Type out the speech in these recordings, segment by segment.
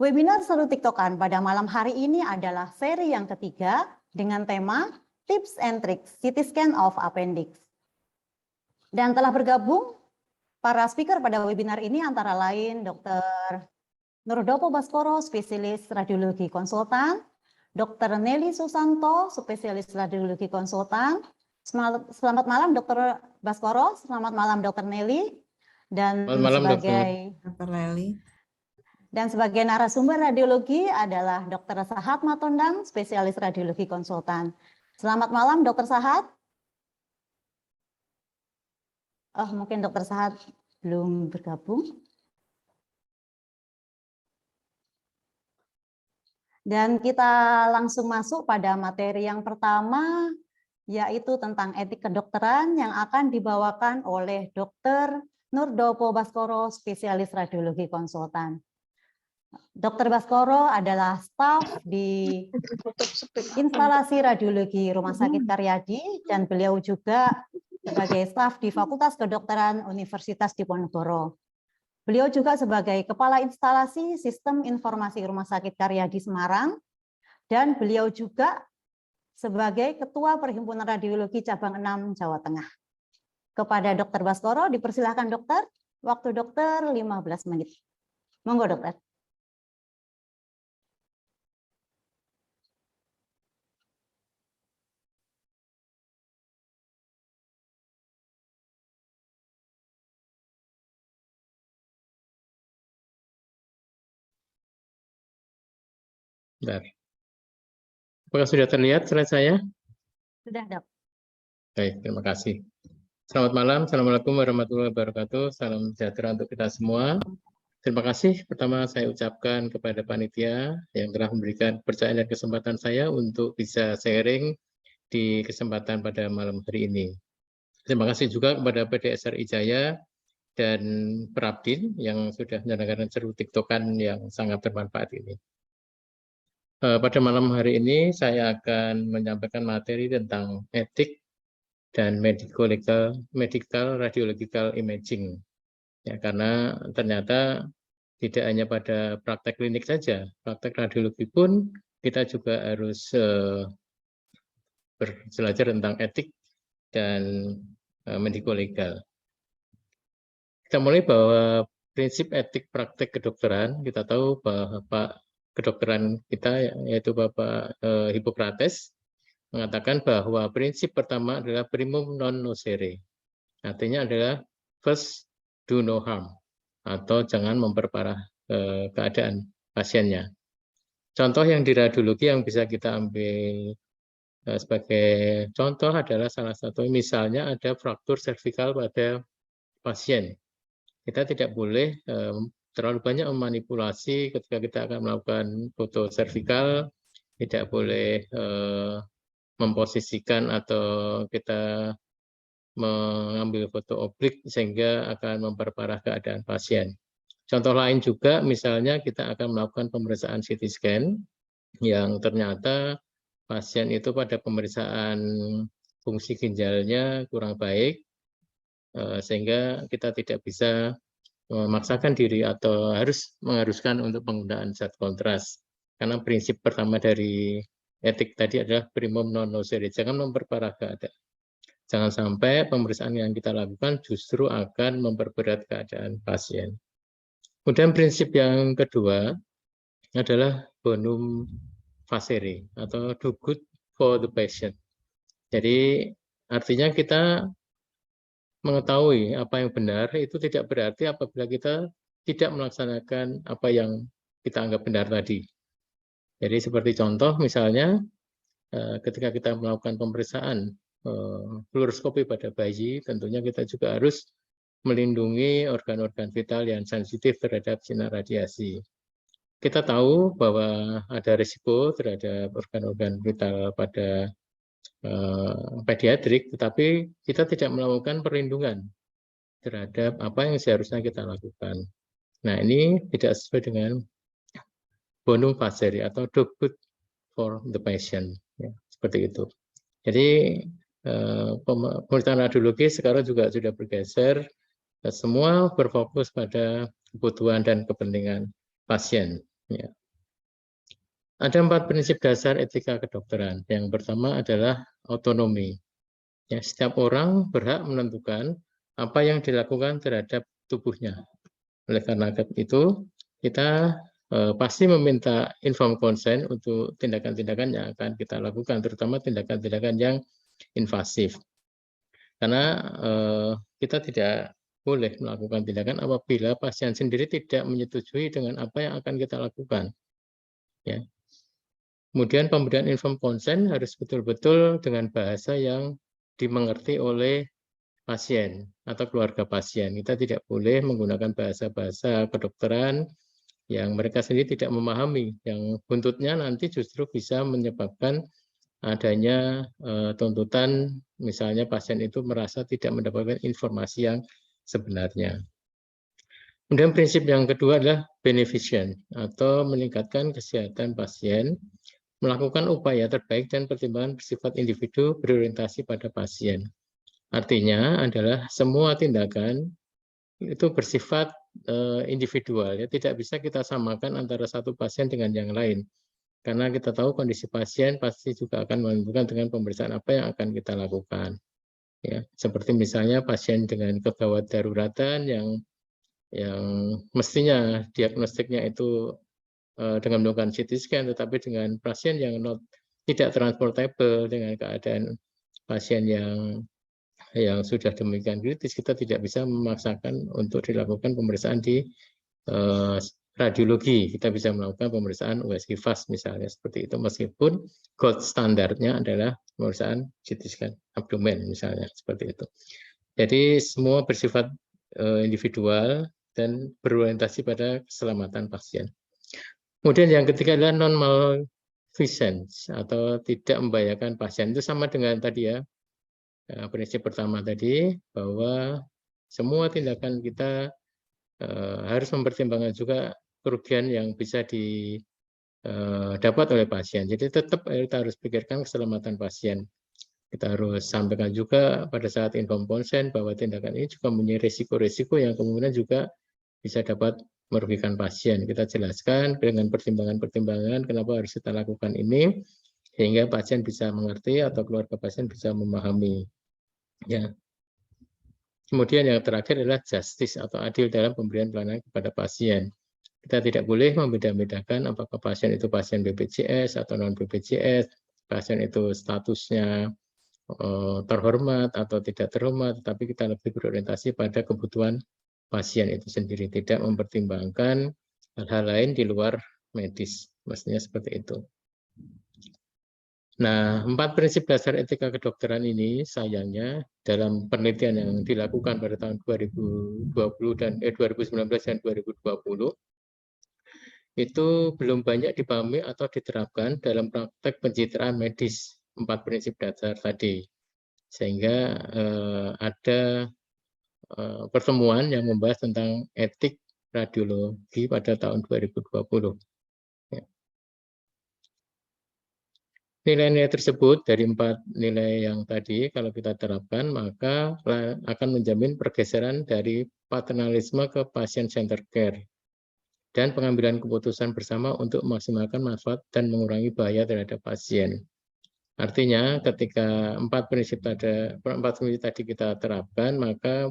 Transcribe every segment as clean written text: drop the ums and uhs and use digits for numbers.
Webinar Seru TikTokan pada malam hari ini adalah seri yang ketiga dengan tema Tips and Tricks CT Scan of Appendix. Dan telah bergabung para speaker pada webinar ini antara lain Dr. Nurdopo Baskoro, spesialis radiologi konsultan, Dr. Nelly Susanto, spesialis radiologi konsultan. Selamat malam Dr. Baskoro, selamat malam Dr. Nelly. Dan selamat malam Dr. Nelly. Dan sebagai narasumber radiologi adalah Dr. Sahat Matondang, spesialis radiologi konsultan. Selamat malam Dr. Sahat. Oh, mungkin Dr. Sahat belum bergabung. Dan kita langsung masuk pada materi yang pertama, yaitu tentang etik kedokteran yang akan dibawakan oleh Dr. Nurdopo Baskoro, spesialis radiologi konsultan. Dr. Baskoro adalah staf di instalasi radiologi Rumah Sakit Karyadi dan beliau juga sebagai staf di Fakultas Kedokteran Universitas Diponegoro. Beliau juga sebagai Kepala Instalasi Sistem Informasi Rumah Sakit Karyadi Semarang dan beliau juga sebagai Ketua Perhimpunan Radiologi Cabang 6 Jawa Tengah. Kepada Dr. Baskoro dipersilahkan dokter, waktu dokter 15 menit. Monggo dokter. Bentar. Apakah sudah terlihat slide saya? Sudah, Dok. Baik, terima kasih. Selamat malam, Assalamualaikum warahmatullahi wabarakatuh. Salam sejahtera untuk kita semua. Terima kasih pertama saya ucapkan kepada panitia yang telah memberikan kepercayaan dan kesempatan saya untuk bisa sharing di kesempatan pada malam hari ini. Terima kasih juga kepada PDSRI Jaya dan Prabdin yang sudah menyelenggarakan seru TikTokan yang sangat bermanfaat ini. Pada malam hari ini saya akan menyampaikan materi tentang etik dan medical radiological imaging. Ya, karena ternyata tidak hanya pada praktek klinik saja, praktek radiologi pun kita juga harus belajar tentang etik dan medical legal. Kita mulai bahwa prinsip etik praktek kedokteran, kita tahu bahwa Pak kedokteran kita yaitu Bapak Hippocrates mengatakan bahwa prinsip pertama adalah primum non nocere. Artinya adalah first do no harm atau jangan memperparah keadaan pasiennya. Contoh yang di radiologi yang bisa kita ambil sebagai contoh adalah salah satu misalnya ada fraktur servikal pada pasien. Kita tidak boleh terlalu banyak memanipulasi ketika kita akan melakukan foto servikal, tidak boleh memposisikan atau kita mengambil foto oblik sehingga akan memperparah keadaan pasien. Contoh lain juga misalnya kita akan melakukan pemeriksaan CT scan yang ternyata pasien itu pada pemeriksaan fungsi ginjalnya kurang baik sehingga kita tidak bisa memaksakan diri atau mengharuskan untuk penggunaan zat kontras. Karena prinsip pertama dari etik tadi adalah primum non nocere, jangan memperparah keadaan. Jangan sampai pemeriksaan yang kita lakukan justru akan memperberat keadaan pasien. Kemudian prinsip yang kedua adalah bonum facere atau do good for the patient. Jadi artinya kita mengetahui apa yang benar itu tidak berarti apabila kita tidak melaksanakan apa yang kita anggap benar tadi. Jadi seperti contoh misalnya ketika kita melakukan pemeriksaan fluoroskopi pada bayi, tentunya kita juga harus melindungi organ-organ vital yang sensitif terhadap sinar radiasi. Kita tahu bahwa ada risiko terhadap organ-organ vital pada pediatrik, tetapi kita tidak melakukan perlindungan terhadap apa yang seharusnya kita lakukan. Nah, ini tidak sesuai dengan bonum facere atau do good for the patient, ya, seperti itu. Jadi pemeriksaan radiologi sekarang juga sudah bergeser, semua berfokus pada kebutuhan dan kepentingan pasien. Ya. Ada 4 prinsip dasar etika kedokteran. Yang pertama adalah otonomi. Ya, setiap orang berhak menentukan apa yang dilakukan terhadap tubuhnya. Oleh karena itu, kita pasti meminta informed consent untuk tindakan-tindakan yang akan kita lakukan, terutama tindakan-tindakan yang invasif. Karena kita tidak boleh melakukan tindakan apabila pasien sendiri tidak menyetujui dengan apa yang akan kita lakukan. Ya. Kemudian pemberian informed consent harus betul-betul dengan bahasa yang dimengerti oleh pasien atau keluarga pasien. Kita tidak boleh menggunakan bahasa-bahasa kedokteran yang mereka sendiri tidak memahami, yang buntutnya nanti justru bisa menyebabkan adanya tuntutan, misalnya pasien itu merasa tidak mendapatkan informasi yang sebenarnya. Kemudian prinsip yang kedua adalah beneficent atau meningkatkan kesehatan pasien, melakukan upaya terbaik dan pertimbangan bersifat individu berorientasi pada pasien. Artinya adalah semua tindakan itu bersifat individual, ya, tidak bisa kita samakan antara satu pasien dengan yang lain. Karena kita tahu kondisi pasien pasti juga akan menentukan dengan pemeriksaan apa yang akan kita lakukan. Ya, seperti misalnya pasien dengan kegawat daruratan yang mestinya diagnostiknya itu dengan melakukan CT scan, tetapi dengan pasien yang tidak transportable, dengan keadaan pasien yang sudah demikian kritis, kita tidak bisa memaksakan untuk dilakukan pemeriksaan di radiologi. Kita bisa melakukan pemeriksaan USG fast misalnya seperti itu, meskipun gold standarnya adalah pemeriksaan CT scan abdomen misalnya seperti itu. Jadi semua bersifat individual dan berorientasi pada keselamatan pasien. Kemudian yang ketiga adalah non-malfeasance atau tidak membahayakan pasien. Itu sama dengan tadi ya, prinsip pertama tadi, bahwa semua tindakan kita harus mempertimbangkan juga kerugian yang bisa didapat oleh pasien. Jadi tetap kita harus pikirkan keselamatan pasien. Kita harus sampaikan juga pada saat informed consent bahwa tindakan ini juga mempunyai risiko-risiko yang kemungkinan juga bisa dapat merugikan pasien. Kita jelaskan dengan pertimbangan-pertimbangan kenapa harus kita lakukan ini, sehingga pasien bisa mengerti atau keluarga pasien bisa memahami. Ya. Kemudian yang terakhir adalah justice atau adil dalam pemberian pelayanan kepada pasien. Kita tidak boleh membeda-bedakan apakah pasien itu pasien BPJS atau non BPJS, pasien itu statusnya terhormat atau tidak terhormat, tetapi kita lebih berorientasi pada kebutuhan pasien itu sendiri, tidak mempertimbangkan hal-hal lain di luar medis, maksudnya seperti itu. Nah, 4 prinsip dasar etika kedokteran ini sayangnya dalam penelitian yang dilakukan pada tahun 2019 dan 2020 itu belum banyak dipahami atau diterapkan dalam praktek pencitraan medis 4 prinsip dasar tadi. Sehingga ada pertemuan yang membahas tentang etik radiologi pada tahun 2020. Nilai-nilai tersebut dari 4 nilai yang tadi kalau kita terapkan maka akan menjamin pergeseran dari paternalisme ke patient-centered care dan pengambilan keputusan bersama untuk memaksimalkan manfaat dan mengurangi bahaya terhadap pasien. Artinya ketika 4 prinsip tadi kita terapkan, maka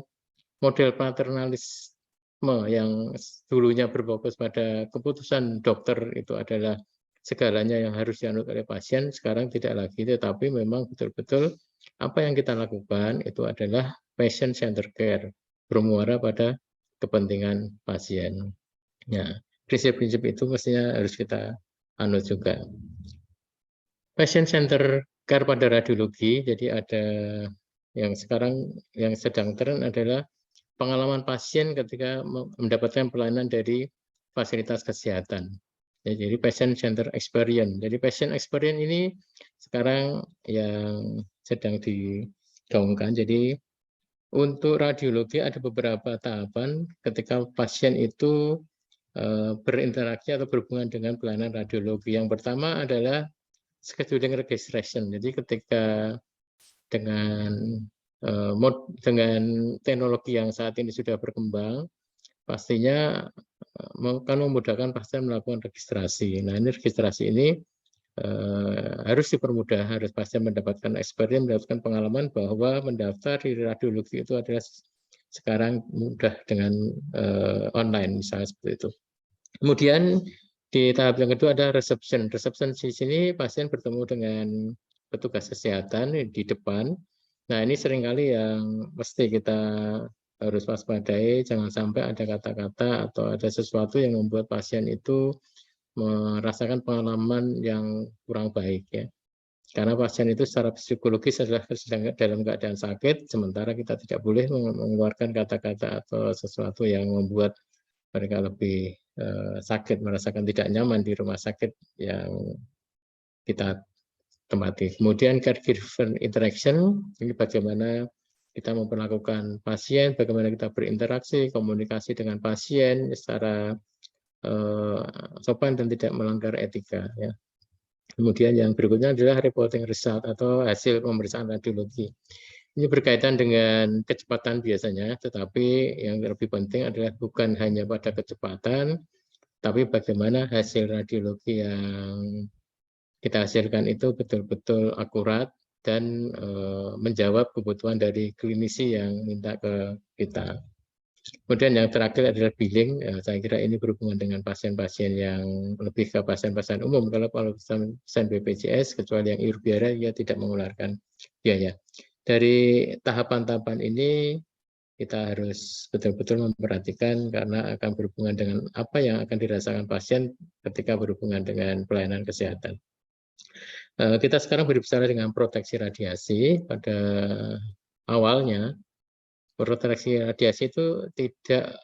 model paternalisme yang dulunya berfokus pada keputusan dokter itu adalah segalanya yang harus dianut oleh pasien, sekarang tidak lagi, tetapi memang betul-betul apa yang kita lakukan itu adalah patient-centered care, bermuara pada kepentingan pasien. Ya, prinsip-prinsip itu mestinya harus kita anut juga. Patient-centered care pada radiologi, jadi ada yang sekarang yang sedang tren adalah pengalaman pasien ketika mendapatkan pelayanan dari fasilitas kesehatan. Ya, jadi patient center experience. Jadi patient experience ini sekarang yang sedang digaungkan. Jadi untuk radiologi ada beberapa tahapan ketika pasien itu berinteraksi atau berhubungan dengan pelayanan radiologi. Yang pertama adalah scheduling registration. Jadi ketika dengan teknologi yang saat ini sudah berkembang, pastinya akan memudahkan pasien melakukan registrasi. Nah, ini registrasi ini harus dipermudah, harus pasien mendapatkan experience, mendapatkan pengalaman bahwa mendaftar di radiologi itu adalah sekarang mudah dengan online, misalnya seperti itu. Kemudian di tahap yang kedua ada reception. Reception di sini pasien bertemu dengan petugas kesehatan di depan. Nah, ini seringkali yang mesti kita harus waspadai, jangan sampai ada kata-kata atau ada sesuatu yang membuat pasien itu merasakan pengalaman yang kurang baik ya. Karena pasien itu secara psikologis adalah sedang dalam keadaan sakit, sementara kita tidak boleh mengeluarkan kata-kata atau sesuatu yang membuat mereka lebih sakit, merasakan tidak nyaman di rumah sakit yang kita tempati. Kemudian caregiver interaction, ini bagaimana kita memperlakukan pasien, bagaimana kita berinteraksi, komunikasi dengan pasien secara sopan dan tidak melanggar etika. Ya. Kemudian yang berikutnya adalah reporting result atau hasil pemeriksaan radiologi. Ini berkaitan dengan kecepatan biasanya, tetapi yang lebih penting adalah bukan hanya pada kecepatan, tapi bagaimana hasil radiologi yang kita hasilkan itu betul-betul akurat dan menjawab kebutuhan dari klinisi yang minta ke kita. Kemudian yang terakhir adalah billing. Saya kira ini berhubungan dengan pasien-pasien yang lebih ke pasien-pasien umum. Kalau pasien BPJS, kecuali yang iur biara, ia tidak mengeluarkan biaya. Dari tahapan-tahapan ini kita harus betul-betul memperhatikan karena akan berhubungan dengan apa yang akan dirasakan pasien ketika berhubungan dengan pelayanan kesehatan. Kita sekarang berbicara dengan proteksi radiasi. Pada awalnya, proteksi radiasi itu tidak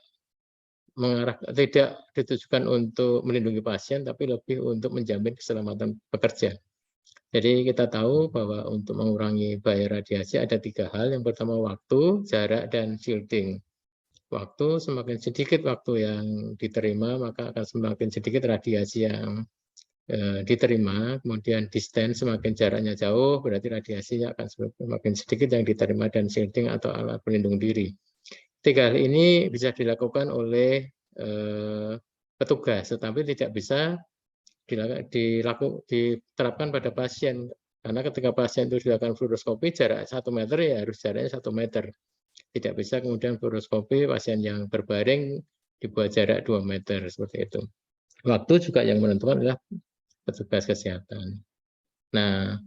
ditujukan untuk melindungi pasien, tapi lebih untuk menjamin keselamatan pekerja. Jadi kita tahu bahwa untuk mengurangi bahaya radiasi ada 3 hal. Yang pertama waktu, jarak, dan shielding. Waktu, semakin sedikit waktu yang diterima, maka akan semakin sedikit radiasi yang diterima. Kemudian distance, semakin jaraknya jauh, berarti radiasinya akan semakin sedikit yang diterima, dan shielding atau alat pelindung diri. 3 hal ini bisa dilakukan oleh petugas, tetapi tidak bisa diterapkan pada pasien. Karena ketika pasien itu dilakukan fluoroskopi, jarak 1 meter ya harus jaraknya 1 meter. Tidak bisa kemudian fluoroskopi pasien yang berbaring dibuat jarak 2 meter, seperti itu. Waktu juga yang menentukan adalah petugas kesehatan. Nah,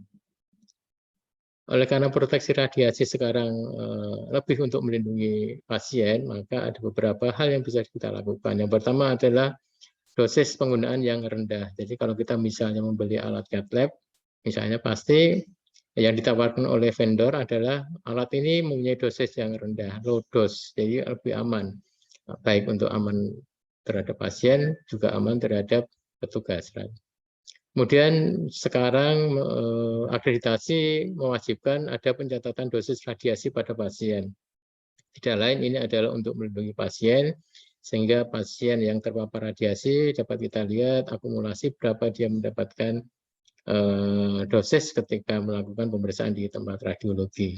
oleh karena proteksi radiasi sekarang lebih untuk melindungi pasien, maka ada beberapa hal yang bisa kita lakukan. Yang pertama adalah dosis penggunaan yang rendah. Jadi kalau kita misalnya membeli alat cath lab, misalnya pasti yang ditawarkan oleh vendor adalah alat ini mempunyai dosis yang rendah, low dose, jadi lebih aman. Baik untuk aman terhadap pasien, juga aman terhadap petugas. Kemudian sekarang akreditasi mewajibkan ada pencatatan dosis radiasi pada pasien. Tidak lain ini adalah untuk melindungi pasien, sehingga pasien yang terpapar radiasi dapat kita lihat akumulasi berapa dia mendapatkan dosis ketika melakukan pemeriksaan di tempat radiologi.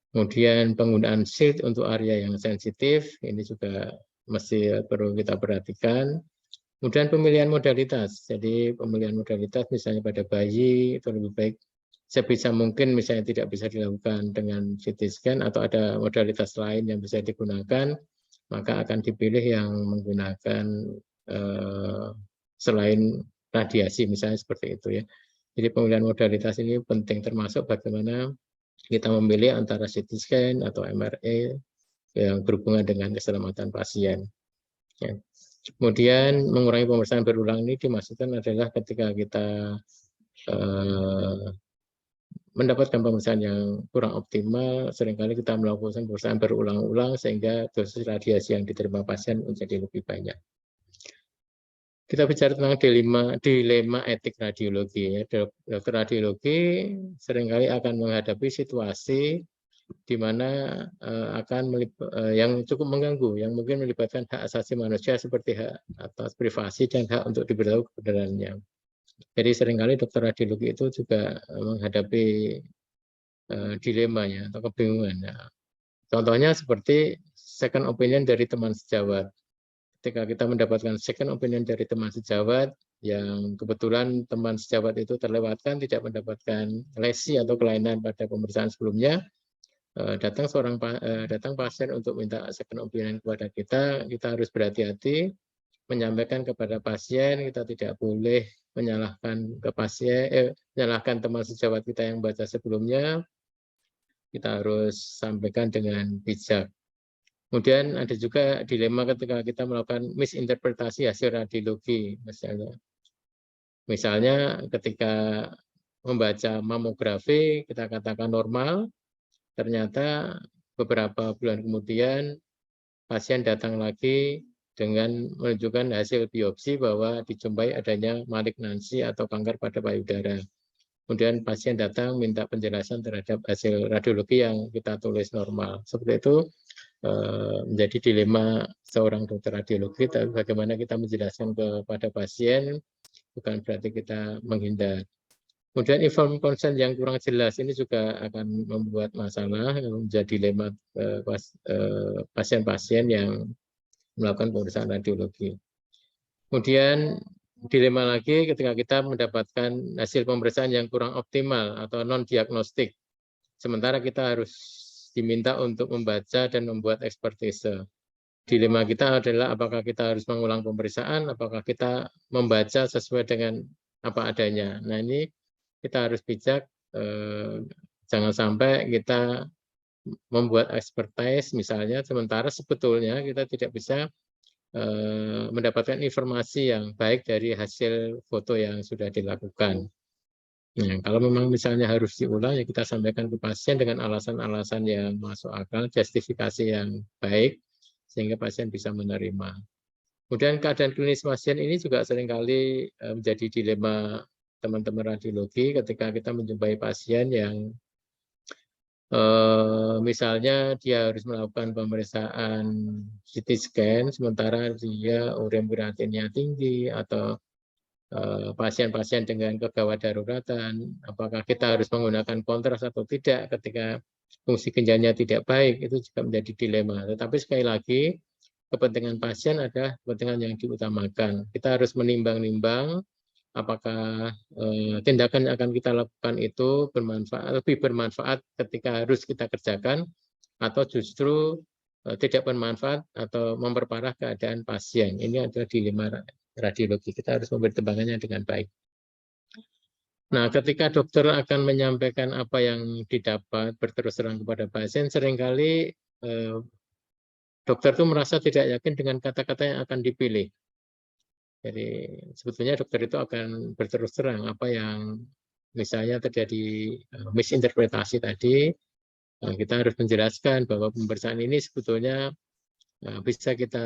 Kemudian penggunaan shield untuk area yang sensitif, ini juga mesti perlu kita perhatikan. Kemudian pemilihan modalitas, jadi pemilihan modalitas misalnya pada bayi itu lebih baik sebisa mungkin misalnya tidak bisa dilakukan dengan CT scan atau ada modalitas lain yang bisa digunakan, maka akan dipilih yang menggunakan selain radiasi misalnya seperti itu ya. Jadi pemilihan modalitas ini penting, termasuk bagaimana kita memilih antara CT scan atau MRI yang berhubungan dengan keselamatan pasien. Ya. Kemudian mengurangi pemeriksaan berulang ini dimaksudkan adalah ketika kita mendapatkan pemeriksaan yang kurang optimal, seringkali kita melakukan pemeriksaan berulang-ulang sehingga dosis radiasi yang diterima pasien menjadi lebih banyak. Kita bicara tentang dilema etik radiologi. Dokter radiologi seringkali akan menghadapi situasi di mana yang cukup mengganggu, yang mungkin melibatkan hak asasi manusia seperti hak atas privasi dan hak untuk diberitahu kebenarannya. Jadi seringkali dokter radiologi itu juga menghadapi dilemanya atau kebingungan. Contohnya seperti second opinion dari teman sejawat. ketika kita mendapatkan second opinion dari teman sejawat, yang kebetulan teman sejawat itu terlewatkan, tidak mendapatkan lesi atau kelainan pada pemeriksaan sebelumnya, datang pasien untuk minta second opinion kepada kita harus berhati-hati menyampaikan kepada pasien, kita tidak boleh menyalahkan ke pasien, menyalahkan teman sejawat kita yang baca sebelumnya, kita harus sampaikan dengan bijak. Kemudian ada juga dilema ketika kita melakukan misinterpretasi hasil radiologi, misalnya ketika membaca mamografi kita katakan normal, ternyata beberapa bulan kemudian pasien datang lagi dengan menunjukkan hasil biopsi bahwa dijumpai adanya malignansi atau kanker pada payudara. Kemudian pasien datang minta penjelasan terhadap hasil radiologi yang kita tulis normal. Seperti itu menjadi dilema seorang dokter radiologi, tapi bagaimana kita menjelaskan kepada pasien, bukan berarti kita menghindar. Kemudian informed consent yang kurang jelas ini juga akan membuat masalah, menjadi dilema pasien-pasien yang melakukan pemeriksaan radiologi. Kemudian dilema lagi ketika kita mendapatkan hasil pemeriksaan yang kurang optimal atau non-diagnostik. Sementara kita harus diminta untuk membaca dan membuat ekspertise. Dilema kita adalah apakah kita harus mengulang pemeriksaan, apakah kita membaca sesuai dengan apa adanya. Nah ini kita harus bijak, jangan sampai kita membuat expertise misalnya, sementara sebetulnya kita tidak bisa mendapatkan informasi yang baik dari hasil foto yang sudah dilakukan. Nah, kalau memang misalnya harus diulang, ya kita sampaikan ke pasien dengan alasan-alasan yang masuk akal, justifikasi yang baik, sehingga pasien bisa menerima. Kemudian keadaan klinis pasien ini juga seringkali menjadi dilema teman-teman radiologi ketika kita menjumpai pasien yang misalnya dia harus melakukan pemeriksaan CT scan, sementara dia urin kreatinnya tinggi, atau pasien-pasien dengan kegawat daruratan, apakah kita harus menggunakan kontras atau tidak ketika fungsi ginjalnya tidak baik, itu juga menjadi dilema. Tetapi sekali lagi, kepentingan pasien adalah kepentingan yang diutamakan. Kita harus menimbang-nimbang apakah tindakan yang akan kita lakukan itu lebih bermanfaat ketika harus kita kerjakan, atau justru tidak bermanfaat atau memperparah keadaan pasien. Ini adalah dilema radiologi. Kita harus mempertimbangkannya dengan baik. Nah, ketika dokter akan menyampaikan apa yang didapat berterus terang kepada pasien, seringkali dokter itu merasa tidak yakin dengan kata-kata yang akan dipilih. Jadi sebetulnya dokter itu akan berterus terang apa yang misalnya terjadi misinterpretasi tadi, kita harus menjelaskan bahwa pemeriksaan ini sebetulnya bisa kita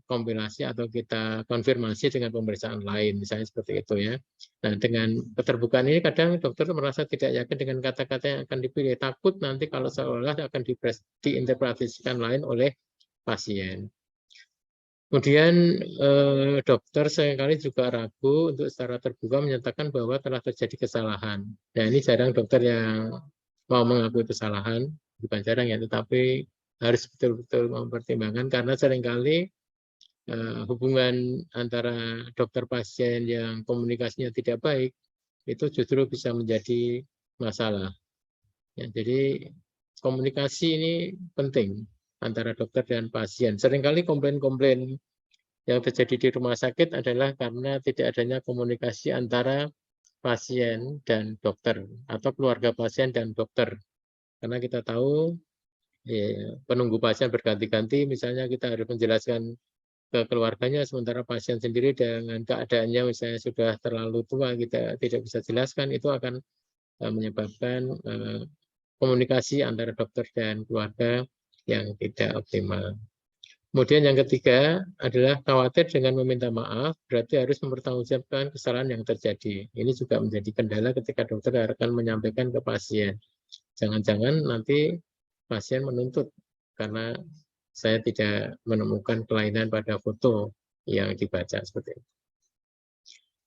kompilasi atau kita konfirmasi dengan pemeriksaan lain, misalnya seperti itu ya. Nah, dengan keterbukaan ini kadang dokter merasa tidak yakin dengan kata-kata yang akan dipilih, takut nanti kalau seolah akan diinterpretasikan lain oleh pasien. Kemudian dokter seringkali juga ragu untuk secara terbuka menyatakan bahwa telah terjadi kesalahan. Nah, ini jarang dokter yang mau mengakui kesalahan, bukan jarang ya, tetapi harus betul-betul mempertimbangkan, karena seringkali hubungan antara dokter pasien yang komunikasinya tidak baik itu justru bisa menjadi masalah. Ya, jadi komunikasi ini penting antara dokter dan pasien. Seringkali komplain-komplain yang terjadi di rumah sakit adalah karena tidak adanya komunikasi antara pasien dan dokter, atau keluarga pasien dan dokter. Karena kita tahu ya, penunggu pasien berganti-ganti, misalnya kita harus menjelaskan ke keluarganya, sementara pasien sendiri dengan keadaannya misalnya sudah terlalu tua, kita tidak bisa jelaskan, itu akan menyebabkan komunikasi antara dokter dan keluarga yang tidak optimal. Kemudian yang ketiga adalah khawatir dengan meminta maaf, berarti harus mempertanggungjawabkan kesalahan yang terjadi. Ini juga menjadi kendala ketika dokter akan menyampaikan ke pasien. Jangan-jangan nanti pasien menuntut karena saya tidak menemukan kelainan pada foto yang dibaca seperti itu.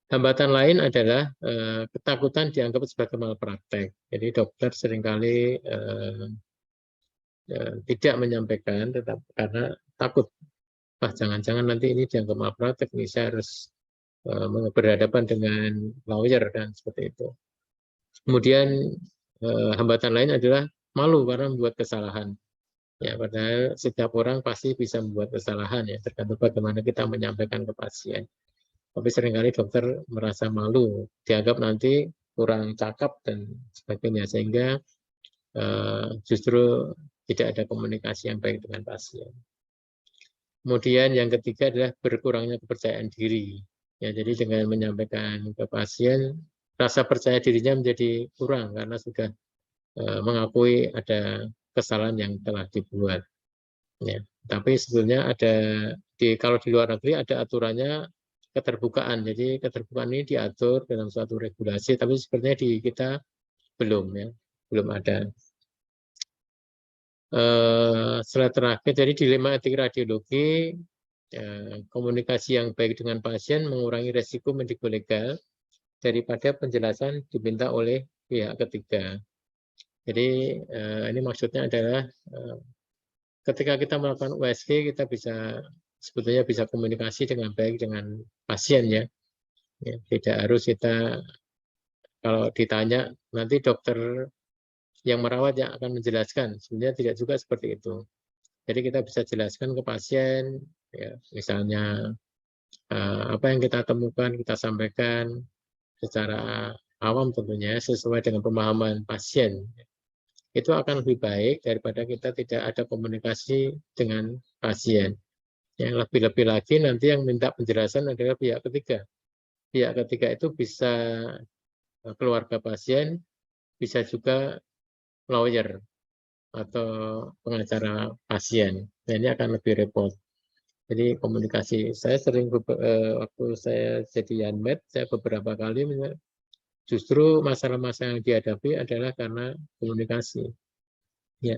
Hambatan lain adalah ketakutan dianggap sebagai malpraktek. Jadi dokter seringkali tidak menyampaikan, tetap karena takut jangan-jangan nanti ini dianggap malpraktek, nih saya harus berhadapan dengan lawyer dan seperti itu. Kemudian hambatan lain adalah malu karena membuat kesalahan. Ya, padahal setiap orang pasti bisa membuat kesalahan ya, tergantung bagaimana kita menyampaikan ke pasien. Tapi seringkali dokter merasa malu, dianggap nanti kurang cakap dan sebagainya, sehingga justru tidak ada komunikasi yang baik dengan pasien. Kemudian yang ketiga adalah berkurangnya kepercayaan diri. Ya, jadi dengan menyampaikan ke pasien, rasa percaya dirinya menjadi kurang karena sudah mengakui ada kesalahan yang telah dibuat. Ya, tapi sebetulnya ada kalau di luar negeri ada aturannya keterbukaan. Jadi keterbukaan ini diatur dalam suatu regulasi, tapi sebenarnya di kita belum ya, belum ada. Slide terakhir, jadi dilema etik radiologi, komunikasi yang baik dengan pasien mengurangi resiko mendikbud legal daripada penjelasan diminta oleh pihak ketiga. Jadi ini maksudnya adalah ketika kita melakukan USG, kita sebetulnya bisa komunikasi dengan baik dengan pasien ya. Tidak harus kita, kalau ditanya nanti dokter yang merawat yang akan menjelaskan, sebenarnya tidak juga seperti itu. Jadi kita bisa jelaskan ke pasien, ya, misalnya apa yang kita temukan, kita sampaikan secara awam tentunya sesuai dengan pemahaman pasien. Itu akan lebih baik daripada kita tidak ada komunikasi dengan pasien. Yang lebih-lebih lagi nanti yang minta penjelasan adalah pihak ketiga. Pihak ketiga itu bisa keluarga pasien, bisa juga lawyer atau pengacara pasien. Nah, ini akan lebih repot. Jadi komunikasi, saya sering waktu saya jadi Yanmed, saya beberapa kali justru masalah-masalah yang dihadapi adalah karena komunikasi. Ya,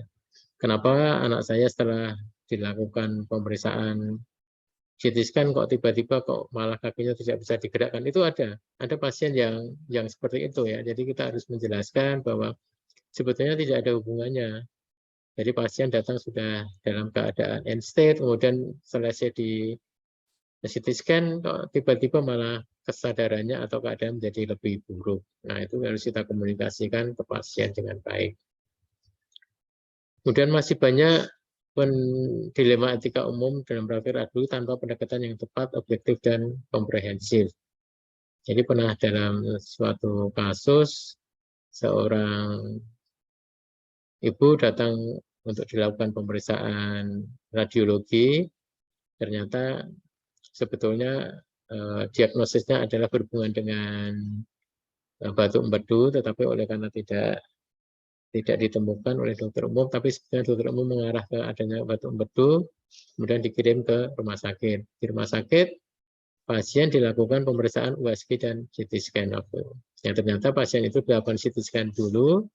kenapa anak saya setelah dilakukan pemeriksaan CT scan kok tiba-tiba kok malah kakinya tidak bisa digerakkan? Itu ada pasien yang seperti itu ya. Jadi kita harus menjelaskan bahwa sebetulnya tidak ada hubungannya. Jadi pasien datang sudah dalam keadaan end state, kemudian selesai di CT scan, kok tiba-tiba malah kesadarannya atau keadaan menjadi lebih buruk. Nah, itu harus kita komunikasikan ke pasien dengan baik. Kemudian masih banyak dilema etika umum dalam praktik radiologi tanpa pendekatan yang tepat, objektif, dan komprehensif. Jadi pernah dalam suatu kasus, seorang ibu datang untuk dilakukan pemeriksaan radiologi, ternyata sebetulnya diagnosisnya adalah berhubungan dengan batuk empedu, tetapi oleh karena tidak ditemukan oleh dokter umum, tapi sebenarnya dokter umum mengarah ke adanya batuk empedu, kemudian dikirim ke rumah sakit. Di rumah sakit, pasien dilakukan pemeriksaan USG dan CT scan. Yang ternyata pasien itu dilakukan CT scan dulu,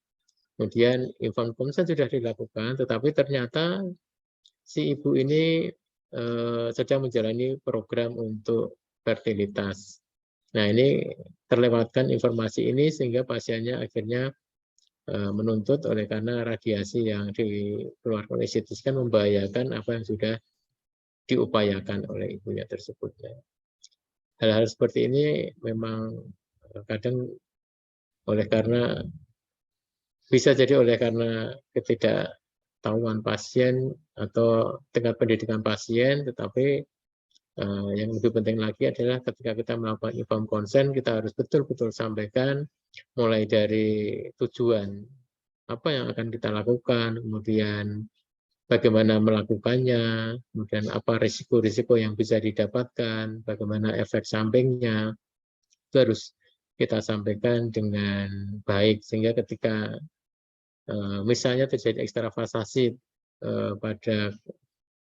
kemudian informed consent sudah dilakukan, tetapi ternyata si ibu ini sedang menjalani program untuk fertilitas. Nah, ini terlewatkan informasi ini sehingga pasiennya akhirnya menuntut oleh karena radiasi yang dikeluarkan oleh CT scan membahayakan apa yang sudah diupayakan oleh ibunya tersebut. Hal-hal seperti ini memang kadang bisa jadi oleh karena ketidaktahuan pasien atau tingkat pendidikan pasien, tetapi yang lebih penting lagi adalah ketika kita melakukan informed consent, kita harus betul-betul sampaikan mulai dari tujuan apa yang akan kita lakukan, kemudian bagaimana melakukannya, kemudian apa risiko-risiko yang bisa didapatkan, bagaimana efek sampingnya, itu harus kita sampaikan dengan baik, sehingga ketika misalnya terjadi ekstravasasi pada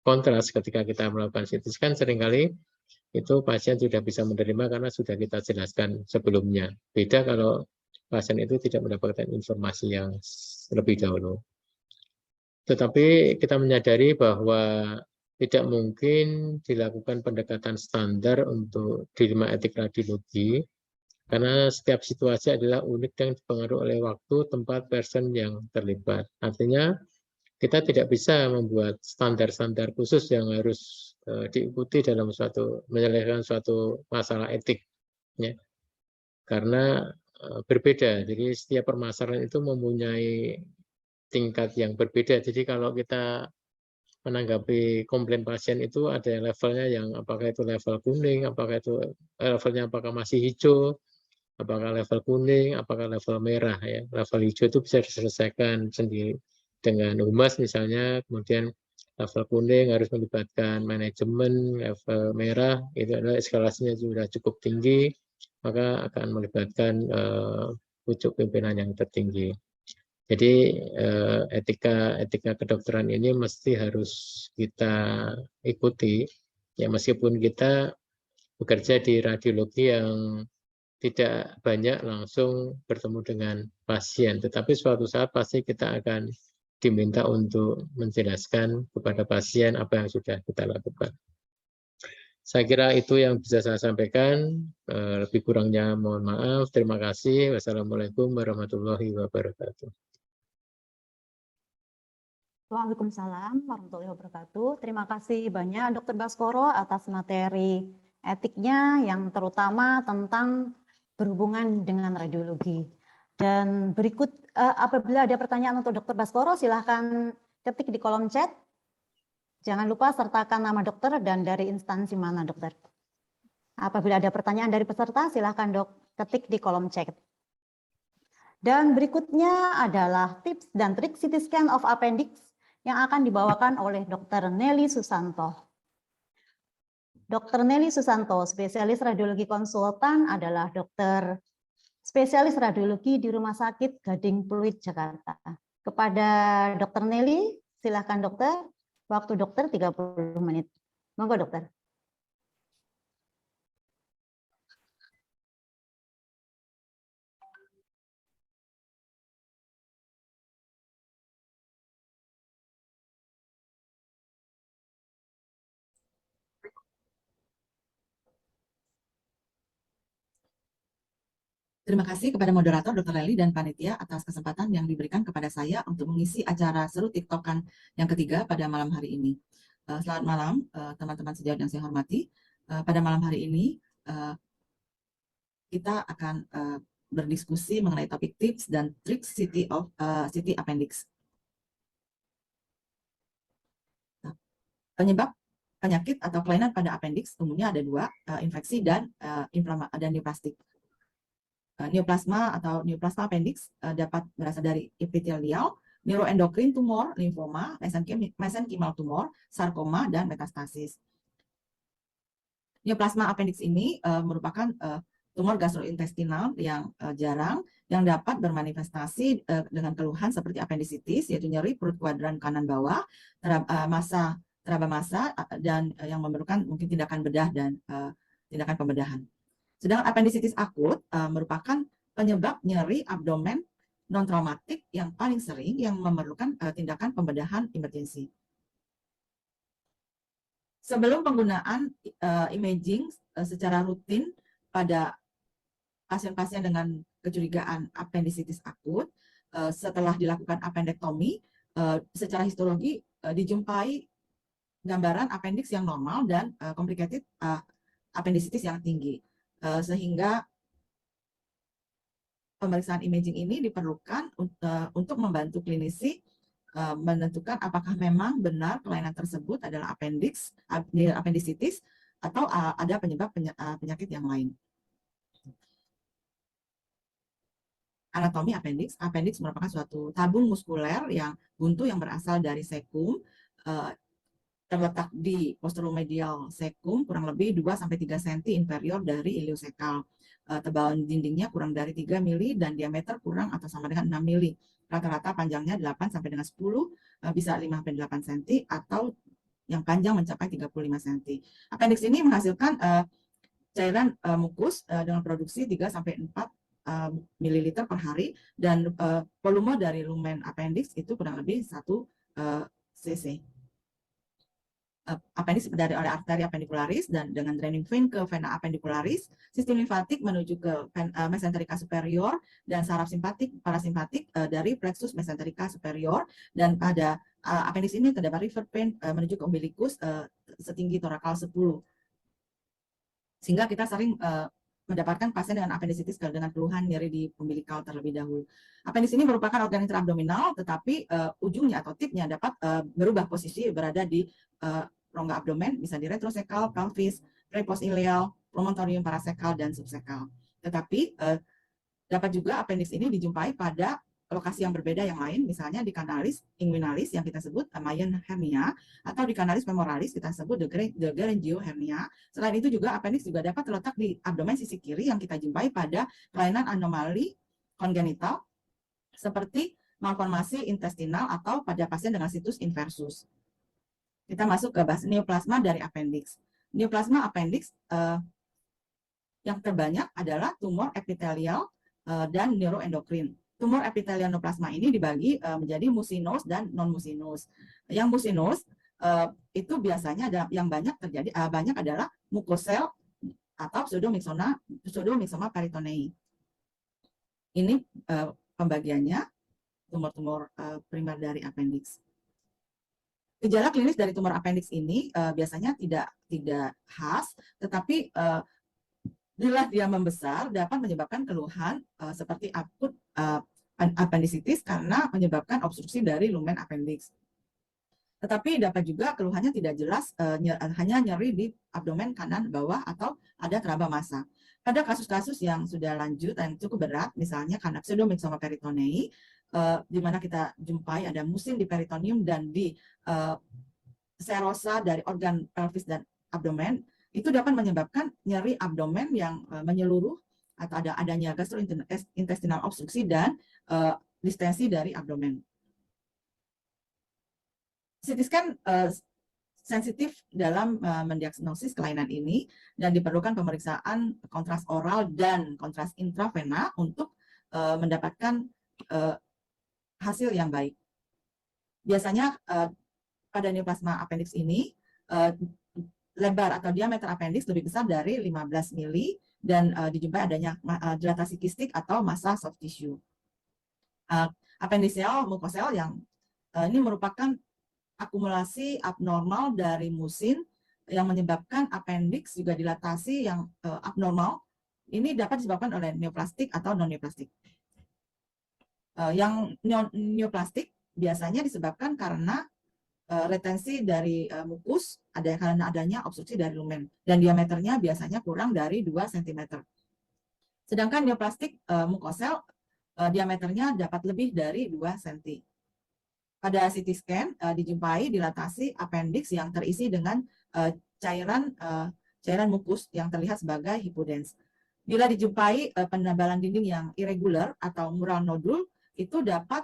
kontras ketika kita melakukan CT scan, seringkali itu pasien sudah bisa menerima karena sudah kita jelaskan sebelumnya. Beda kalau pasien itu tidak mendapatkan informasi yang lebih dahulu. Tetapi kita menyadari bahwa tidak mungkin dilakukan pendekatan standar untuk dilema etik radiologi, karena setiap situasi adalah unik dan dipengaruhi oleh waktu, tempat, person yang terlibat. Artinya kita tidak bisa membuat standar-standar khusus yang harus diikuti dalam menyelesaikan suatu masalah etik, ya. Karena berbeda. Jadi setiap permasalahan itu mempunyai tingkat yang berbeda. Jadi kalau kita menanggapi komplain pasien itu ada levelnya yang apakah itu level kuning, apakah itu levelnya apakah masih hijau, apakah level kuning, apakah level merah, ya. Level hijau itu bisa diselesaikan sendiri dengan humas misalnya, kemudian level kuning harus melibatkan manajemen, level merah itu adalah eskalasinya sudah cukup tinggi, maka akan melibatkan pucuk pimpinan yang tertinggi. Jadi etika kedokteran ini mesti harus kita ikuti, ya, meskipun kita bekerja di radiologi yang tidak banyak langsung bertemu dengan pasien, tetapi suatu saat pasti kita akan diminta untuk menjelaskan kepada pasien apa yang sudah kita lakukan. Saya kira itu yang bisa saya sampaikan. Lebih kurangnya mohon maaf. Terima kasih. Wassalamualaikum warahmatullahi wabarakatuh. Waalaikumsalam warahmatullahi wabarakatuh. Terima kasih banyak Dr. Baskoro atas materi etiknya yang terutama tentang berhubungan dengan radiologi. Dan berikut apabila ada pertanyaan untuk Dr. Baskoro silahkan ketik di kolom chat. Jangan lupa sertakan nama dokter dan dari instansi mana dokter. Apabila ada pertanyaan dari peserta silahkan ketik di kolom chat. Dan berikutnya adalah tips dan trik CT scan of appendix yang akan dibawakan oleh Dr. Nelly Susanto. Dr. Nelly Susanto, spesialis radiologi konsultan, adalah dokter spesialis radiologi di Rumah Sakit Gading Pluit, Jakarta. Kepada Dr. Nelly, silakan dokter. Waktu dokter 30 menit. Monggo dokter. Terima kasih kepada moderator Dr. Lely dan panitia atas kesempatan yang diberikan kepada saya untuk mengisi acara seru TikTokan yang ketiga pada malam hari ini. Selamat malam teman-teman sejawat yang saya hormati. Pada malam hari ini kita akan berdiskusi mengenai topik tips dan trik CT appendix. Penyebab penyakit atau kelainan pada appendix umumnya ada dua, infeksi dan neoplastik. Neoplasma atau neoplasma appendix dapat berasal dari epitelial, neuroendokrin tumor, limfoma, mesenchymal tumor, sarkoma, dan metastasis. Neoplasma appendix ini merupakan tumor gastrointestinal yang jarang, yang dapat bermanifestasi dengan keluhan seperti appendicitis, yaitu nyeri perut kuadran kanan bawah, teraba massa, dan yang memerlukan mungkin tindakan bedah dan tindakan pembedahan. Sedangkan appendicitis akut merupakan penyebab nyeri abdomen non-traumatik yang paling sering yang memerlukan tindakan pembedahan emergensi. Sebelum penggunaan imaging secara rutin pada pasien-pasien dengan kecurigaan appendicitis akut, setelah dilakukan appendektomi, secara histologi dijumpai gambaran appendix yang normal dan complicated appendicitis yang tinggi. Sehingga pemeriksaan imaging ini diperlukan untuk membantu klinisi menentukan apakah memang benar kelainan tersebut adalah appendicitis atau ada penyebab penyakit yang lain. Anatomi appendix. Appendix merupakan suatu tabung muskuler yang buntu yang berasal dari sekum, terletak di posteromedial sekum kurang lebih 2-3 cm inferior dari iliosekal. Tebalan dindingnya kurang dari 3 mili dan diameter kurang atau sama dengan 6 mili. Rata-rata panjangnya 8 sampai dengan 10, bisa 5 sampai 8 cm atau yang panjang mencapai 35 cm. Appendix ini menghasilkan cairan mukus dengan produksi 3 sampai 4 ml per hari dan volume dari lumen appendix itu kurang lebih 1 cc. appendix dari oleh arteri appendicularis dan dengan draining vein ke vena appendicularis, sistem limfatik menuju ke mesenterica superior dan saraf simpatik parasimpatik dari plexus mesenterica superior, dan pada appendix ini terdapat river vein menuju ke umbilicus setinggi torakal 10. Sehingga kita sering mendapatkan pasien dengan appendicitis dengan keluhan nyeri di umbilikal terlebih dahulu. Appendix ini merupakan organ intraabdominal, tetapi ujungnya atau tipnya dapat berubah posisi berada di rongga abdomen, bisa di retrosekal, pelvis, prepostileal, promontorium parasekal, dan subsekal. Tetapi dapat juga appendix ini dijumpai pada lokasi yang berbeda yang lain, misalnya di canalis inguinalis yang kita sebut Mayen hernia, atau di canalis femoralis kita sebut the Garengio hernia. Selain itu juga appendix juga dapat terletak di abdomen sisi kiri yang kita jumpai pada kelainan anomali kongenital seperti malformasi intestinal atau pada pasien dengan situs inversus. Kita masuk ke bahas neoplasma dari appendix. Neoplasma appendix yang terbanyak adalah tumor epitelial dan neuroendokrin. Tumor epitelial neoplasma ini dibagi menjadi mucinous dan non-mucinous. Yang mucinous itu biasanya yang banyak terjadi banyak adalah mukosel atau pseudomyxoma peritonei. Ini pembagiannya tumor-tumor primer dari appendix. Gejala klinis dari tumor appendix ini biasanya tidak khas, tetapi bila dia membesar dapat menyebabkan keluhan seperti akut appendicitis karena menyebabkan obstruksi dari lumen appendix. Tetapi dapat juga keluhannya tidak jelas, hanya nyeri di abdomen kanan bawah atau ada teraba massa. Pada kasus-kasus yang sudah lanjut dan cukup berat, misalnya karena pseudomyxoma peritonei, di mana kita jumpai ada musin di peritoneum dan di serosa dari organ pelvis dan abdomen, itu dapat menyebabkan nyeri abdomen yang menyeluruh atau adanya gastrointestinal obstruksi dan distensi dari abdomen. CT scan sensitif dalam mendiagnosis kelainan ini dan diperlukan pemeriksaan kontras oral dan kontras intravena untuk mendapatkan hasil yang baik. Biasanya pada neoplasma appendix ini lebar atau diameter appendix lebih besar dari 15 mili dan dijumpai adanya dilatasi kistik atau massa soft tissue. Appendiceal mukosel yang ini merupakan akumulasi abnormal dari musin yang menyebabkan appendix juga dilatasi yang abnormal. Ini dapat disebabkan oleh neoplastik atau non-neoplastik. Yang neoplastik biasanya disebabkan karena retensi dari mukus, karena adanya obstruksi dari lumen, dan diameternya biasanya kurang dari 2 cm. Sedangkan neoplastik mukosel diameternya dapat lebih dari 2 cm. Pada CT scan dijumpai dilatasi appendix yang terisi dengan cairan mukus yang terlihat sebagai hipodens. Bila dijumpai penebalan dinding yang irregular atau mural nodul, itu dapat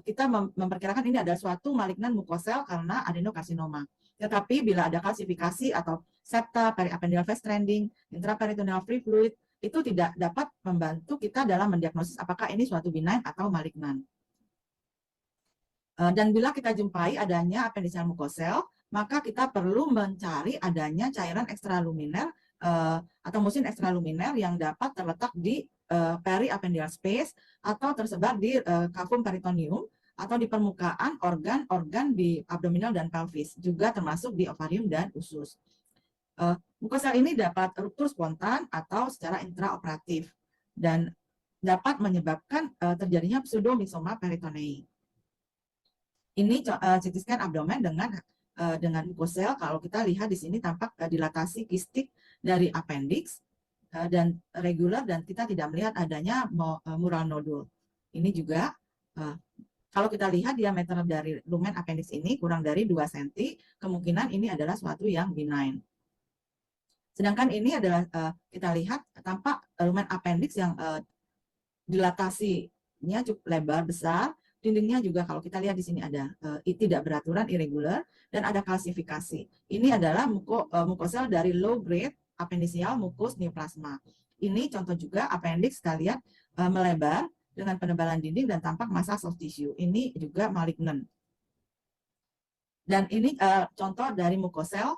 kita memperkirakan ini adalah suatu malignan mukosel karena adenokarsinoma. Tetapi bila ada kalsifikasi atau septa, periappendial fast trending, intraperitoneal free fluid, itu tidak dapat membantu kita dalam mendiagnosis apakah ini suatu benign atau malignan. Dan bila kita jumpai adanya appendiceal mukosel, maka kita perlu mencari adanya cairan ekstraluminer atau musin ekstraluminer yang dapat terletak di periappendial space atau tersebar di cavum peritoneum atau di permukaan organ-organ di abdominal dan pelvis, juga termasuk di ovarium dan usus. Mukosel ini dapat ruptur spontan atau secara intraoperatif dan dapat menyebabkan terjadinya pseudomyxoma peritonei. Ini CT scan abdomen dengan mukosel. Kalau kita lihat di sini tampak dilatasi kistik dari appendix dan regular, dan kita tidak melihat adanya mural nodul. Ini juga kalau kita lihat diameter dari lumen appendix ini kurang dari 2 cm, kemungkinan ini adalah suatu yang benign. Sedangkan ini adalah kita lihat tampak lumen appendix yang dilatasinya cukup lebar besar. Dindingnya juga kalau kita lihat di sini ada tidak beraturan, irregular, dan ada kalsifikasi. Ini adalah mukosel dari low grade appendiceal mucus neoplasma. Ini contoh juga appendix kita lihat melebar dengan penebalan dinding dan tampak massa soft tissue. Ini juga malignan. Dan ini contoh dari mukosel.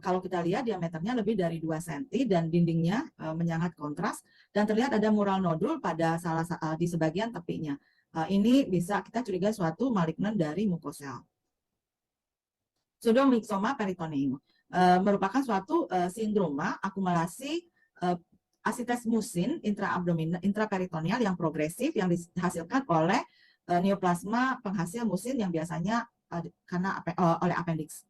Kalau kita lihat diameternya lebih dari 2 cm dan dindingnya menyangat kontras dan terlihat ada mural nodul pada di sebagian tepinya. Ini bisa kita curiga suatu malignan dari mukosel. Pseudomyxoma peritoneum merupakan suatu sindroma akumulasi asites musin intraperitoneal yang progresif yang dihasilkan oleh neoplasma penghasil musin yang biasanya oleh appendix.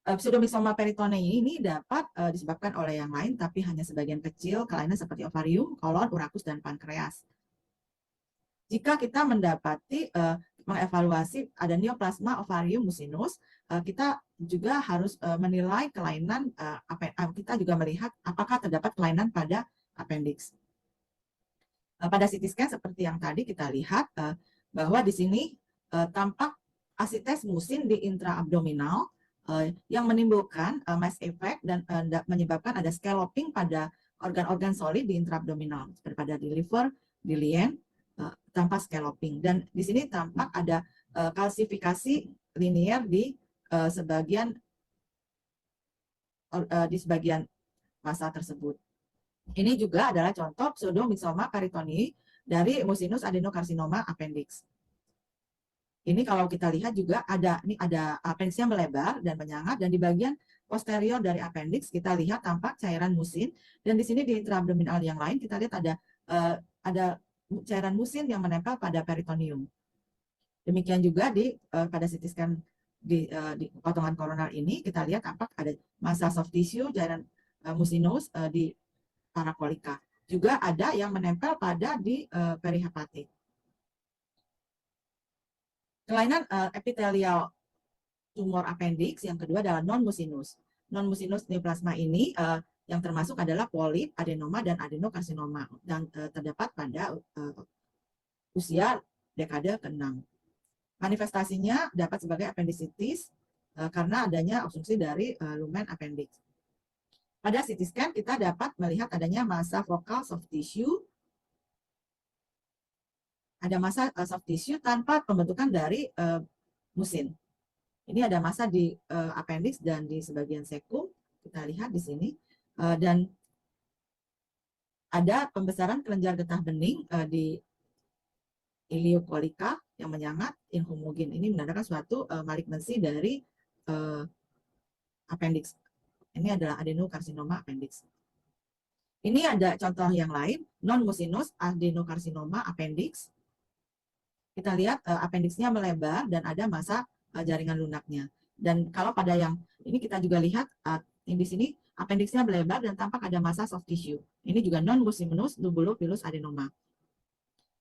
Pseudomyxoma peritoneum ini dapat disebabkan oleh yang lain, tapi hanya sebagian kecil, kelainan seperti ovarium, kolon, urakus, dan pankreas. Jika kita mendapati mengevaluasi ada neoplasma ovarium mucinus, kita juga harus menilai kelainan, kita juga melihat apakah terdapat kelainan pada appendix. Pada CT scan seperti yang tadi kita lihat bahwa di sini tampak asites musin di intraabdominal yang menimbulkan mass effect dan menyebabkan ada scalloping pada organ-organ solid di intraabdominal seperti pada di liver, di lien, tanpa scalloping. Dan di sini tampak ada kalsifikasi linier di sebagian massa tersebut. Ini juga adalah contoh pseudomyxoma peritoneum dari mucinus adenokarsinoma appendix. Ini kalau kita lihat juga ada appendixnya melebar dan menyangat, dan di bagian posterior dari appendix kita lihat tampak cairan musin, dan di sini di intraabdominal yang lain kita lihat ada cairan musin yang menempel pada peritoneum. Demikian juga pada CT scan di potongan koroner ini kita lihat tampak ada massa soft tissue cairan mucinus di parakolika. Juga ada yang menempel pada di perihepatit. Kelainan epitelial tumor appendix yang kedua adalah non-mucinus. Non-mucinus neoplasma ini yang termasuk adalah polip, adenoma, dan adenokarsinoma dan terdapat pada usia dekade ke-6. Manifestasinya dapat sebagai appendicitis karena adanya obstruksi dari lumen appendix. Pada CT scan kita dapat melihat adanya massa vokal soft tissue. Ada massa soft tissue tanpa pembentukan dari musin. Ini ada massa di appendix dan di sebagian sekum. Kita lihat di sini. Dan ada pembesaran kelenjar getah bening di iliokolika yang menyangat inhomogen. Ini menandakan suatu malignansi dari appendix. Ini adalah adenokarsinoma appendix. Ini ada contoh yang lain, non-mucinus adenokarsinoma appendix. Kita lihat appendixnya melebar dan ada massa jaringan lunaknya. Dan kalau pada yang ini kita juga lihat di sini appendixnya melebar dan tampak ada massa soft tissue. Ini juga non-mucinus lobulopilus adenoma.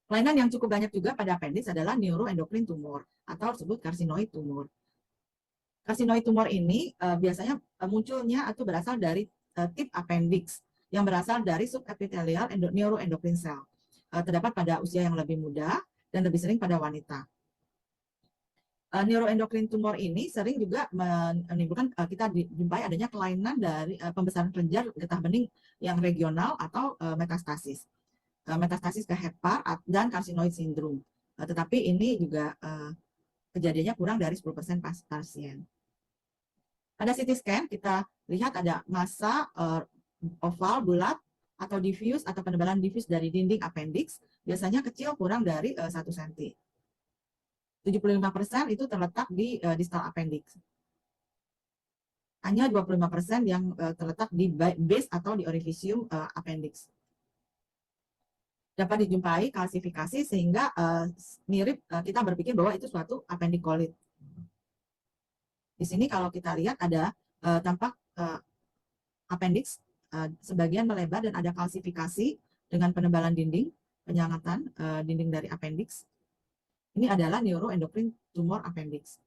Kelainan yang cukup banyak juga pada appendix adalah neuroendocrine tumor atau disebut karsinoid tumor. Karsinoid tumor ini biasanya munculnya atau berasal dari tip appendix yang berasal dari subepithelial neuroendocrine cell. Terdapat pada usia yang lebih muda dan lebih sering pada wanita. Neuroendocrine tumor ini sering juga menimbulkan kita dijumpai adanya kelainan dari pembesaran kelenjar getah bening yang regional atau metastasis. Metastasis ke hepar dan karsinoid sindrom. Tetapi ini juga kejadiannya kurang dari 10% pasien. Pada CT scan kita lihat ada massa oval bulat atau diffuse atau penebalan diffuse dari dinding appendix, biasanya kecil kurang dari 1 cm. 75% itu terletak di distal appendix. Hanya 25% yang terletak di base atau di orifisium appendix. Dapat dijumpai kalsifikasi sehingga mirip kita berpikir bahwa itu suatu appendicolit. Di sini kalau kita lihat ada tampak appendix sebagian melebar dan ada kalsifikasi dengan penebalan dinding, penyangatan dinding dari appendix. Ini adalah neuroendocrine tumor appendix.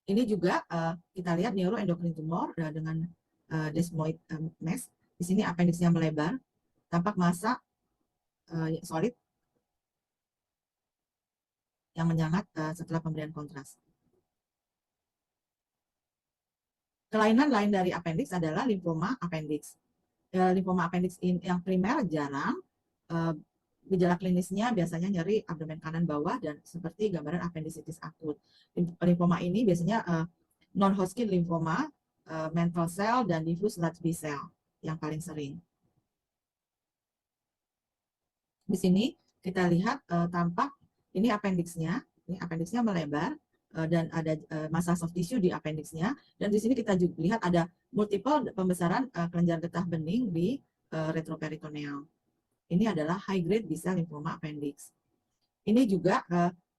Ini juga kita lihat neuroendocrine tumor dengan desmoid mass. Di sini appendixnya melebar, tampak massa solid yang menyangat setelah pemberian kontras. Kelainan lain dari appendix adalah limfoma appendix. Limfoma appendix yang primer jarang, Gejala klinisnya biasanya nyeri abdomen kanan bawah dan seperti gambaran appendicitis akut. Limfoma ini biasanya non-Hodgkin lymphoma, mantle cell, dan diffuse large B cell yang paling sering. Di sini kita lihat tampak ini appendixnya. Ini appendixnya melebar dan ada massa soft tissue di appendixnya. Dan di sini kita juga lihat ada multiple pembesaran kelenjar getah bening di retroperitoneal. Ini adalah high grade B cell lymphoma appendix. Ini juga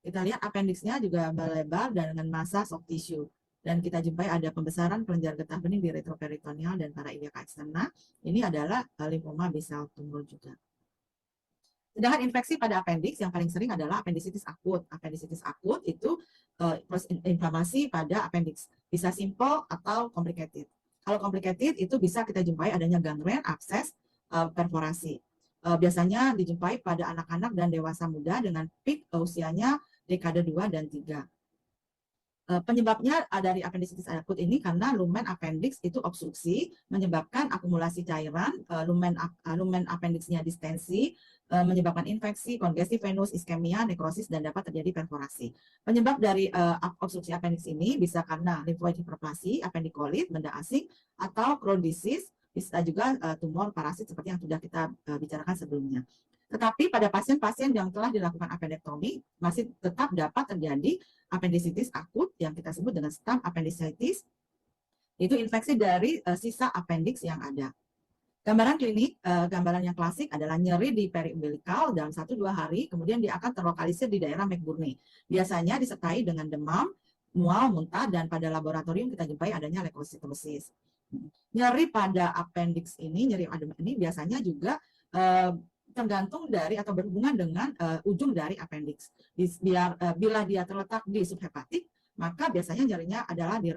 kita lihat appendixnya juga melebar dan dengan massa soft tissue. Dan kita jumpai ada pembesaran kelenjar getah bening di retroperitoneal dan parailiaca externa. Ini adalah lymphoma B cell tumor juga. Sedangkan infeksi pada appendix yang paling sering adalah appendicitis akut. Appendicitis akut itu inflamasi pada appendix. Bisa simple atau complicated. Kalau complicated itu bisa kita jumpai adanya gangren, abses, perforasi. Biasanya dijumpai pada anak-anak dan dewasa muda dengan peak usianya dekade 2 dan 3. Penyebabnya dari appendicitis akut ini karena lumen appendix itu obstruksi, menyebabkan akumulasi cairan, lumen appendixnya distensi, menyebabkan infeksi, kongesti venus, iskemia, nekrosis, dan dapat terjadi perforasi. Penyebab dari obstruksi appendix ini bisa karena lymphoid hiperplasi, appendikolit, benda asing, atau Crohn disease, bisa juga tumor parasit seperti yang sudah kita bicarakan sebelumnya. Tetapi pada pasien-pasien yang telah dilakukan appendektomi, masih tetap dapat terjadi appendicitis akut yang kita sebut dengan stump appendicitis, itu infeksi dari sisa appendix yang ada. Gambaran klinik, gambaran yang klasik adalah nyeri di periumbilikal dalam 1-2 hari, kemudian dia akan terlokalisir di daerah McBurney. Biasanya disertai dengan demam, mual, muntah, dan pada laboratorium kita jumpai adanya leukositosis. Nyeri pada appendix ini, nyeri abdomen ini biasanya juga tergantung dari atau berhubungan dengan ujung dari appendix. Bila dia terletak di subhepatik, maka biasanya nyerinya adalah di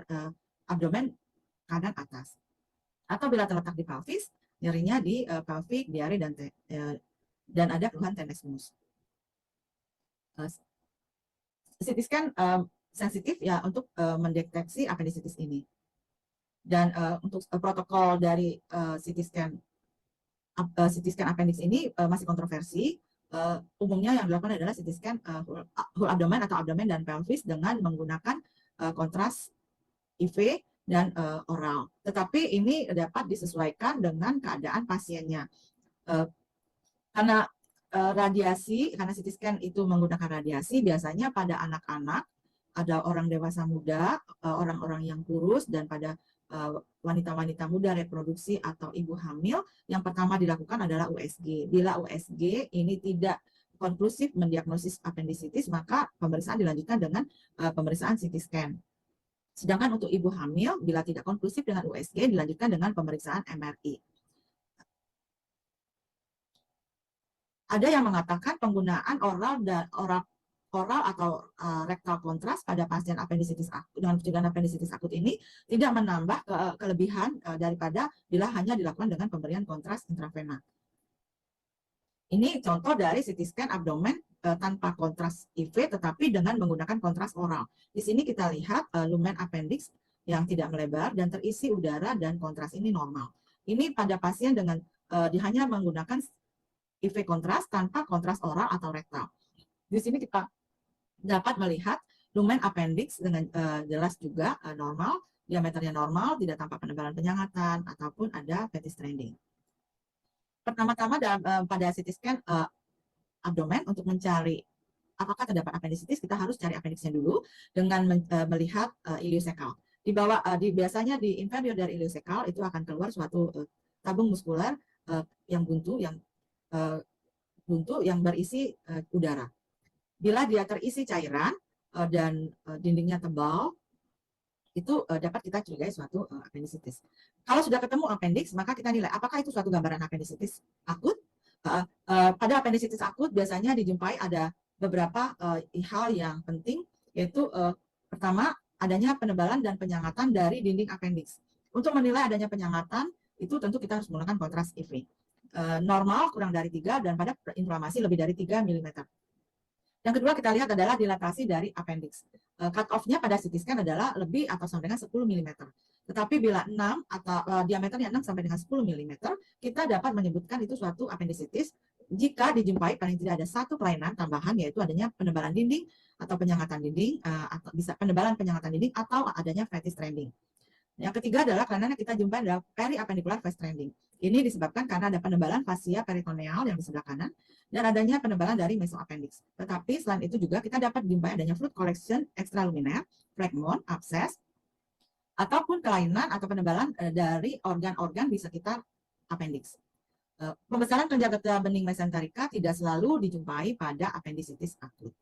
abdomen kanan atas. Atau bila terletak di pelvis, nyerinya di pelvic, diare, dan ada keluhan tenesmus. CT scan sensitif ya untuk mendeteksi appendicitis ini. Dan untuk protokol dari CT scan appendix ini masih kontroversi. Umumnya yang dilakukan adalah CT scan whole abdomen atau abdomen dan pelvis dengan menggunakan kontras IV dan oral. Tetapi ini dapat disesuaikan dengan keadaan pasiennya. Karena radiasi, karena CT scan itu menggunakan radiasi, biasanya pada anak-anak, ada orang dewasa muda, orang-orang yang kurus, dan pada wanita-wanita muda reproduksi atau ibu hamil, yang pertama dilakukan adalah USG. Bila USG ini tidak konklusif mendiagnosis appendicitis, maka pemeriksaan dilanjutkan dengan pemeriksaan CT scan. Sedangkan untuk ibu hamil, bila tidak konklusif dengan USG, dilanjutkan dengan pemeriksaan MRI. Ada yang mengatakan penggunaan oral atau rektal kontras pada pasien appendicitis akut dengan pencegahan appendicitis akut ini tidak menambah kelebihan daripada bila hanya dilakukan dengan pemberian kontras intravena. Ini contoh dari CT scan abdomen tanpa kontras IV tetapi dengan menggunakan kontras oral. Di sini kita lihat lumen appendix yang tidak melebar dan terisi udara dan kontras ini normal. Ini pada pasien dengan hanya menggunakan IV kontras tanpa kontras oral atau rektal. Di sini kita dapat melihat lumen appendix dengan jelas juga normal, diameternya normal, tidak tampak penebalan penyangatan ataupun ada fatty stranding. Pertama-tama pada CT scan abdomen untuk mencari apakah terdapat appendicitis, kita harus cari appendixnya dulu dengan melihat iliosekal. Biasanya di inferior dari iliosekal itu akan keluar suatu tabung muskuler yang buntu yang berisi udara. Bila dia terisi cairan dan dindingnya tebal, itu dapat kita curigai suatu appendicitis. Kalau sudah ketemu appendix, maka kita nilai apakah itu suatu gambaran appendicitis akut. Pada appendicitis akut biasanya dijumpai ada beberapa hal yang penting, yaitu pertama adanya penebalan dan penyangatan dari dinding appendix. Untuk menilai adanya penyangatan, itu tentu kita harus menggunakan kontras IV. Normal kurang dari 3 dan pada inflamasi lebih dari 3 mm. Yang kedua kita lihat adalah dilatasi dari appendix. Cut off-nya pada CT scan adalah lebih atau sama dengan 10 mm. Tetapi bila 6 atau diameternya 6 sampai dengan 10 mm, kita dapat menyebutkan itu suatu appendicitis jika dijumpai paling tidak ada satu kelainan tambahan, yaitu adanya penebalan dinding atau penyangatan dinding, atau bisa penebalan penyangatan dinding atau adanya fetish trending. Yang ketiga adalah kelainan yang kita jumpai adalah periappendicular face trending. Ini disebabkan karena ada penebalan fascia peritoneal yang di sebelah kanan dan adanya penebalan dari mesoappendix. Tetapi selain itu juga kita dapat jumpai adanya fluid collection extraluminaire, phlegmon, abses, ataupun kelainan atau penebalan dari organ-organ di sekitar appendix. Pembesaran kelenjar getah bening mesenterica tidak selalu dijumpai pada appendicitis akut.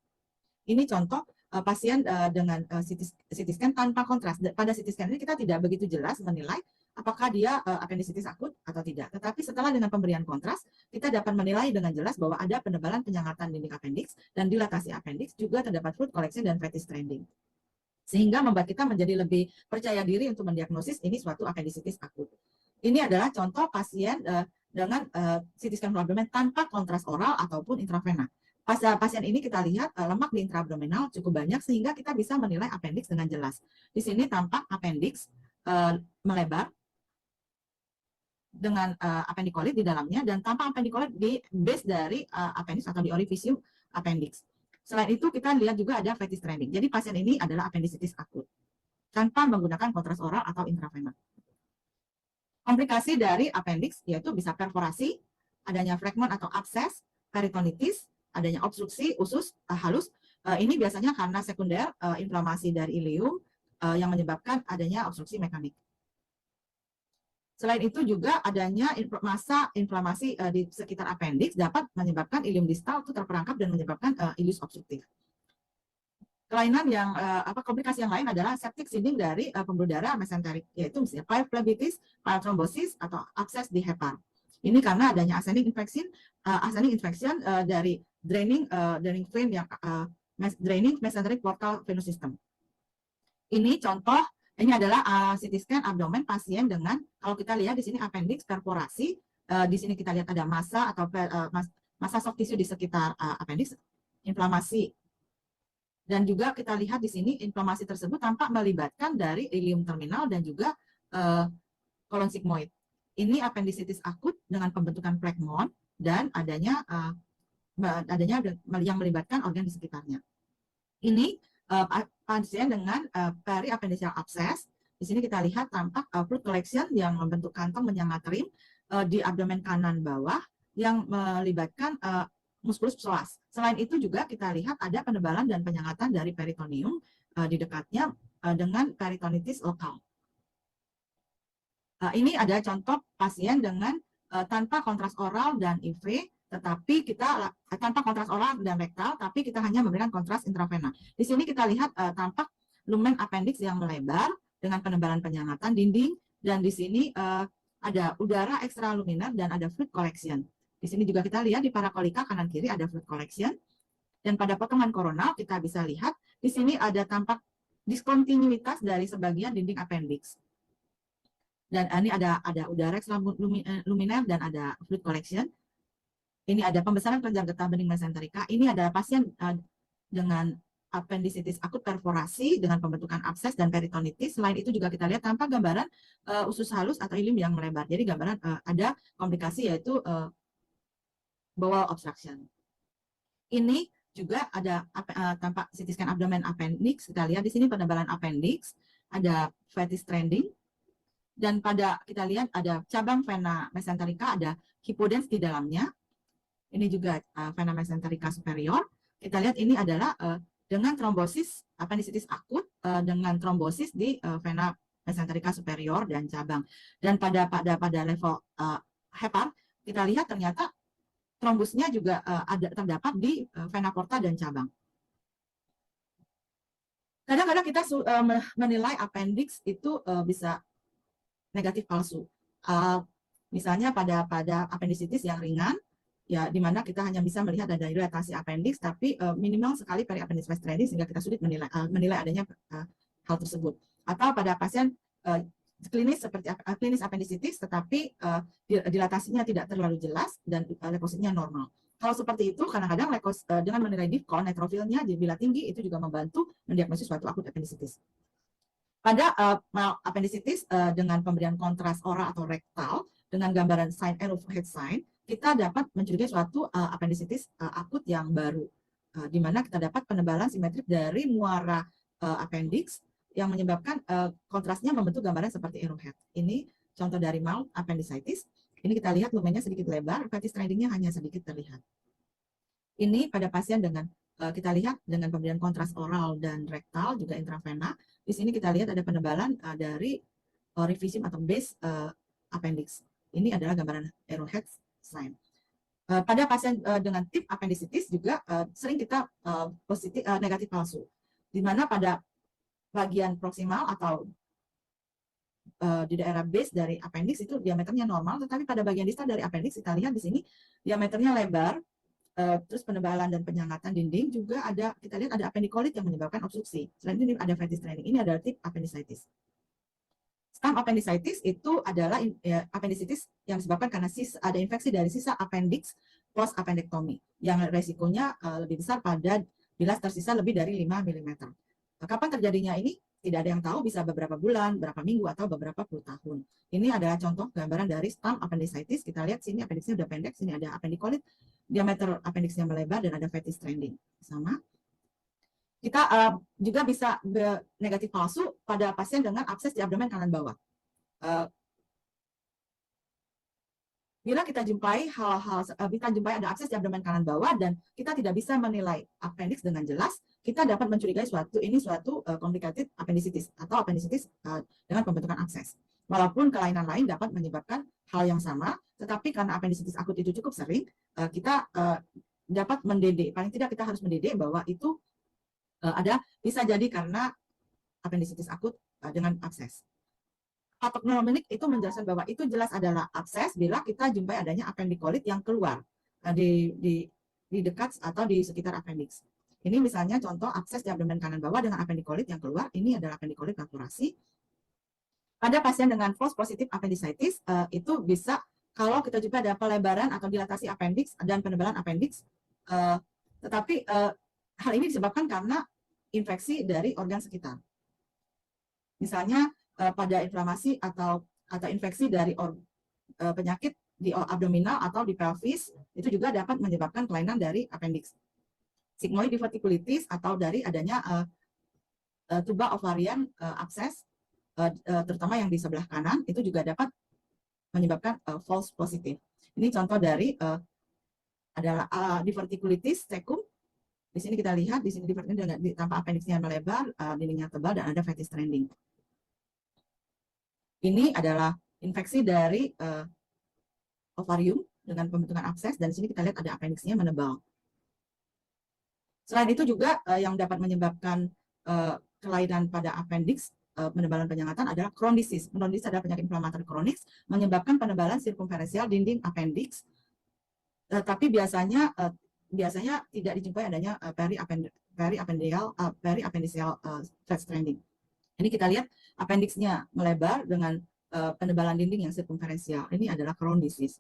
Ini contoh pasien dengan CT scan tanpa kontras. Pada CT scan ini kita tidak begitu jelas menilai apakah dia appendicitis akut atau tidak. Tetapi setelah dengan pemberian kontras, kita dapat menilai dengan jelas bahwa ada penebalan penyangatan dinding appendix dan dilatasi appendix, juga terdapat fluid collection dan fetish trending. Sehingga membuat kita menjadi lebih percaya diri untuk mendiagnosis ini suatu appendicitis akut. Ini adalah contoh pasien dengan CT scan full abdomen tanpa kontras oral ataupun intravena. Pada pasien ini kita lihat lemak di intraabdominal cukup banyak sehingga kita bisa menilai appendix dengan jelas. Di sini tampak appendix melebar dengan appendicolit di dalamnya dan tampak appendicolit di base dari appendix atau di orifisium appendix. Selain itu kita lihat juga ada fetish trending. Jadi pasien ini adalah appendicitis akut tanpa menggunakan kontras oral atau intravena. Komplikasi dari appendix yaitu bisa perforasi, adanya phlegmon atau abses, peritonitis, adanya obstruksi usus halus. Ini biasanya karena sekunder inflamasi dari ileum yang menyebabkan adanya obstruksi mekanik. Selain itu juga adanya massa inflamasi di sekitar appendix dapat menyebabkan ileum distal itu terperangkap dan menyebabkan ileus obstruktif. Kelainan yang komplikasi yang lain adalah septic seeding dari pembuluh darah mesenterik, yaitu misalnya phlebitis, thrombosis atau abses di hepar. Ini karena adanya ascending infection dari draining vein yang draining mesenteric portal venous system. Ini contoh, ini adalah CT scan abdomen pasien dengan, kalau kita lihat di sini appendix perforasi, di sini kita lihat ada massa atau massa soft tissue di sekitar appendix, inflamasi. Dan juga kita lihat di sini inflamasi tersebut tampak melibatkan dari ileum terminal dan juga kolon sigmoid. Ini appendicitis akut dengan pembentukan phlegmon dan adanya yang melibatkan organ di sekitarnya. Ini pasien dengan periappendiceal abscess. Di sini kita lihat tampak fluid collection yang membentuk kantong menyangga rim di abdomen kanan bawah yang melibatkan muskulus psoas. Selain itu juga kita lihat ada penebalan dan penyangatan dari peritoneum di dekatnya dengan peritonitis lokal. Ini ada contoh pasien dengan tanpa kontras oral dan IV, tetapi kita tanpa kontras oral dan rektal, tapi kita hanya memberikan kontras intravena. Di sini kita lihat tampak lumen appendix yang melebar dengan penebalan penyangatan dinding, dan di sini ada udara extraluminar dan ada fluid collection. Di sini juga kita lihat di parakolika kanan kiri ada fluid collection. Dan pada potongan koronal kita bisa lihat di sini ada tampak diskontinuitas dari sebagian dinding appendix. Dan ini ada udara extraluminar dan ada fluid collection. Ini ada pembesaran kelenjar getah bening mesenterica. Ini adalah pasien dengan appendicitis akut perforasi dengan pembentukan abses dan peritonitis. Selain itu juga kita lihat tampak gambaran usus halus atau ileum yang melebar. Jadi gambaran ada komplikasi yaitu bowel obstruction. Ini juga ada tampak CT scan abdomen appendix. Kita lihat di sini penebalan appendix, ada fetish trending, dan pada kita lihat ada cabang vena mesenterica, ada hipodens di dalamnya. Ini juga vena mesenterica superior. Kita lihat ini adalah dengan trombosis appendicitis akut dengan trombosis di vena mesenterica superior dan cabang. Dan pada level hepar kita lihat ternyata trombusnya juga terdapat di vena porta dan cabang. Kadang-kadang kita menilai appendix itu bisa negatif palsu. Misalnya pada appendicitis yang ringan, ya di mana kita hanya bisa melihat ada dilatasi appendix, tapi minimal sekali periappendiceal face trending sehingga kita sulit menilai adanya hal tersebut. Atau pada pasien klinis seperti klinis appendicitis, tetapi dilatasinya tidak terlalu jelas dan leukositnya normal. Kalau seperti itu, kadang-kadang dengan menilai DIFCON, neutrofilnya bila tinggi, itu juga membantu mendiagnosis suatu akut appendicitis. Pada appendicitis dengan pemberian kontras oral atau rektal dengan gambaran sign and head sign, kita dapat mencurigai suatu appendicitis akut yang baru, di mana kita dapat penebalan simetrik dari muara appendix yang menyebabkan kontrasnya membentuk gambaran seperti arrowhead. Ini contoh dari mild appendicitis. Ini kita lihat lumennya sedikit lebar, fetish trendingnya hanya sedikit terlihat. Ini pada pasien dengan kita lihat dengan pemberian kontras oral dan rektal juga intravena. Di sini kita lihat ada penebalan dari orificium atau base appendix. Ini adalah gambaran arrowhead sign. Pada pasien dengan tip appendicitis juga sering kita negatif palsu, di mana pada bagian proksimal atau di daerah base dari appendix itu diameternya normal, tetapi pada bagian distal dari appendix kita lihat di sini diameternya lebar. Terus penebalan dan penyangatan dinding juga ada, kita lihat ada appendicolit yang menyebabkan obstruksi. Selain ini ada fetish training. Ini adalah tip appendicitis. Stump appendicitis itu adalah appendicitis yang disebabkan karena ada infeksi dari sisa appendix post appendectomy yang resikonya lebih besar pada bila tersisa lebih dari 5 mm. Kapan terjadinya ini? Tidak ada yang tahu, bisa beberapa bulan, beberapa minggu, atau beberapa puluh tahun. Ini adalah contoh gambaran dari stump appendicitis. Kita lihat sini appendixnya udah pendek, sini ada appendicolit, diameter appendixnya melebar, dan ada fetish trending. Sama. Kita juga bisa negatif palsu pada pasien dengan abses di abdomen kanan bawah. Bila kita jumpai kita jumpai ada abses di abdomen kanan bawah dan kita tidak bisa menilai appendix dengan jelas, kita dapat mencurigai suatu complicated appendicitis atau appendicitis dengan pembentukan abses. Walaupun kelainan lain dapat menyebabkan hal yang sama, tetapi karena appendicitis akut itu cukup sering, kita dapat mendede. Paling tidak kita harus mendede bahwa itu bisa jadi karena appendicitis akut dengan abses. Patognomonic itu menjelaskan bahwa itu jelas adalah abses bila kita jumpai adanya appendicolit yang keluar di dekat atau di sekitar appendix. Ini misalnya contoh abses di abdomen kanan bawah dengan appendicolit yang keluar. Ini adalah appendicolit perforasi. Pada pasien dengan false positive appendicitis itu bisa kalau kita juga ada pelebaran atau dilatasi appendix dan penebalan appendix, tetapi hal ini disebabkan karena infeksi dari organ sekitar. Misalnya pada inflamasi atau infeksi dari penyakit di abdominal atau di pelvis, itu juga dapat menyebabkan kelainan dari appendix. Sigmoid diverticulitis atau dari adanya tuba ovarian abses, terutama yang di sebelah kanan, itu juga dapat menyebabkan false positive. Ini contoh dari adalah diverticulitis cecum. Di sini kita lihat, di sini diverticulitis tanpa appendixnya melebar, dindingnya tebal, dan ada fetish trending. Ini adalah infeksi dari ovarium dengan pembentukan abses, dan di sini kita lihat ada appendixnya menebal. Selain itu juga yang dapat menyebabkan kelainan pada appendix, penebalan penyangatan adalah Crohn's disease. Crohn's disease adalah penyakit inflamatori kronis, menyebabkan penebalan sirkumferensial dinding appendix, tapi biasanya tidak dijumpai adanya periappendiceal fetish trending. Ini kita lihat appendixnya melebar dengan penebalan dinding yang sirkumferensial. Ini adalah Crohn's disease.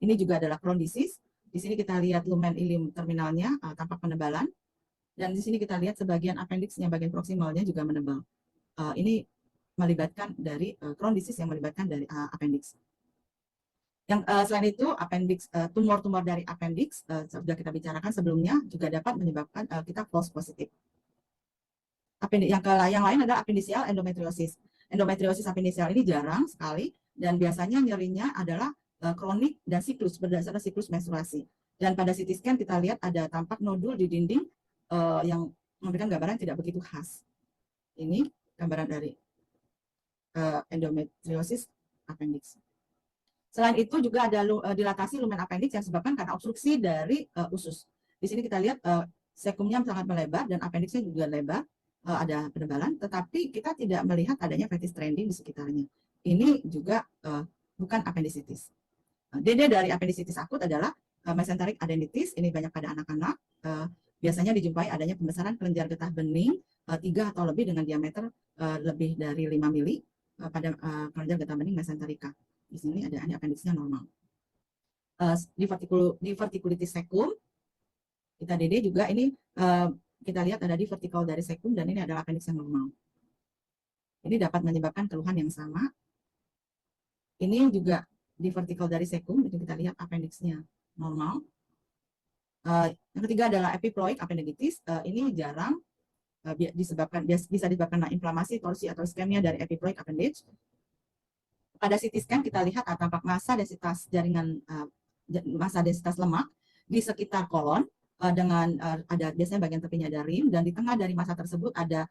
Ini juga adalah Crohn's disease. Di sini kita lihat lumen ileum terminalnya tampak penebalan. Dan di sini kita lihat sebagian appendixnya, bagian proksimalnya juga menebal. Ini melibatkan dari Crohn's disease yang melibatkan dari appendix. Yang selain itu, appendix, tumor-tumor dari appendix, sudah kita bicarakan sebelumnya, juga dapat menyebabkan kita false positive. Yang lain adalah apendicial endometriosis. Endometriosis apendicial ini jarang sekali, dan biasanya nyerinya adalah kronik dan siklus, berdasarkan siklus menstruasi. Dan pada CT scan kita lihat ada tampak nodul di dinding yang memberikan gambaran tidak begitu khas. Ini gambaran dari endometriosis appendix. Selain itu juga ada dilatasi lumen appendix yang disebabkan karena obstruksi dari usus. Di sini kita lihat sekumnya sangat melebar dan appendixnya juga lebar. Ada penebalan, tetapi kita tidak melihat adanya fetish trending di sekitarnya. Ini juga bukan appendicitis. DD dari appendicitis akut adalah mesenteric adenitis. Ini banyak pada anak-anak. Biasanya dijumpai adanya pembesaran kelenjar getah bening 3 atau lebih dengan diameter lebih dari 5 mili pada kelenjar getah bening mesenterica. Di sini ada appendixnya normal. Diverticulitis cecum, kita DD juga ini kita lihat ada divertikal dari cecum, dan ini adalah appendix yang normal. Ini dapat menyebabkan keluhan yang sama. Ini juga di vertikal dari sekum, itu kita lihat appendix-nya normal. Yang ketiga adalah epiploid appendicitis. Ini jarang bisa disebabkan inflamasi, torsi atau iskemia dari epiploid appendage. Pada CT scan kita lihat tampak massa densitas jaringan massa densitas lemak di sekitar kolon dengan ada biasanya bagian tepinya ada rim, dan di tengah dari massa tersebut ada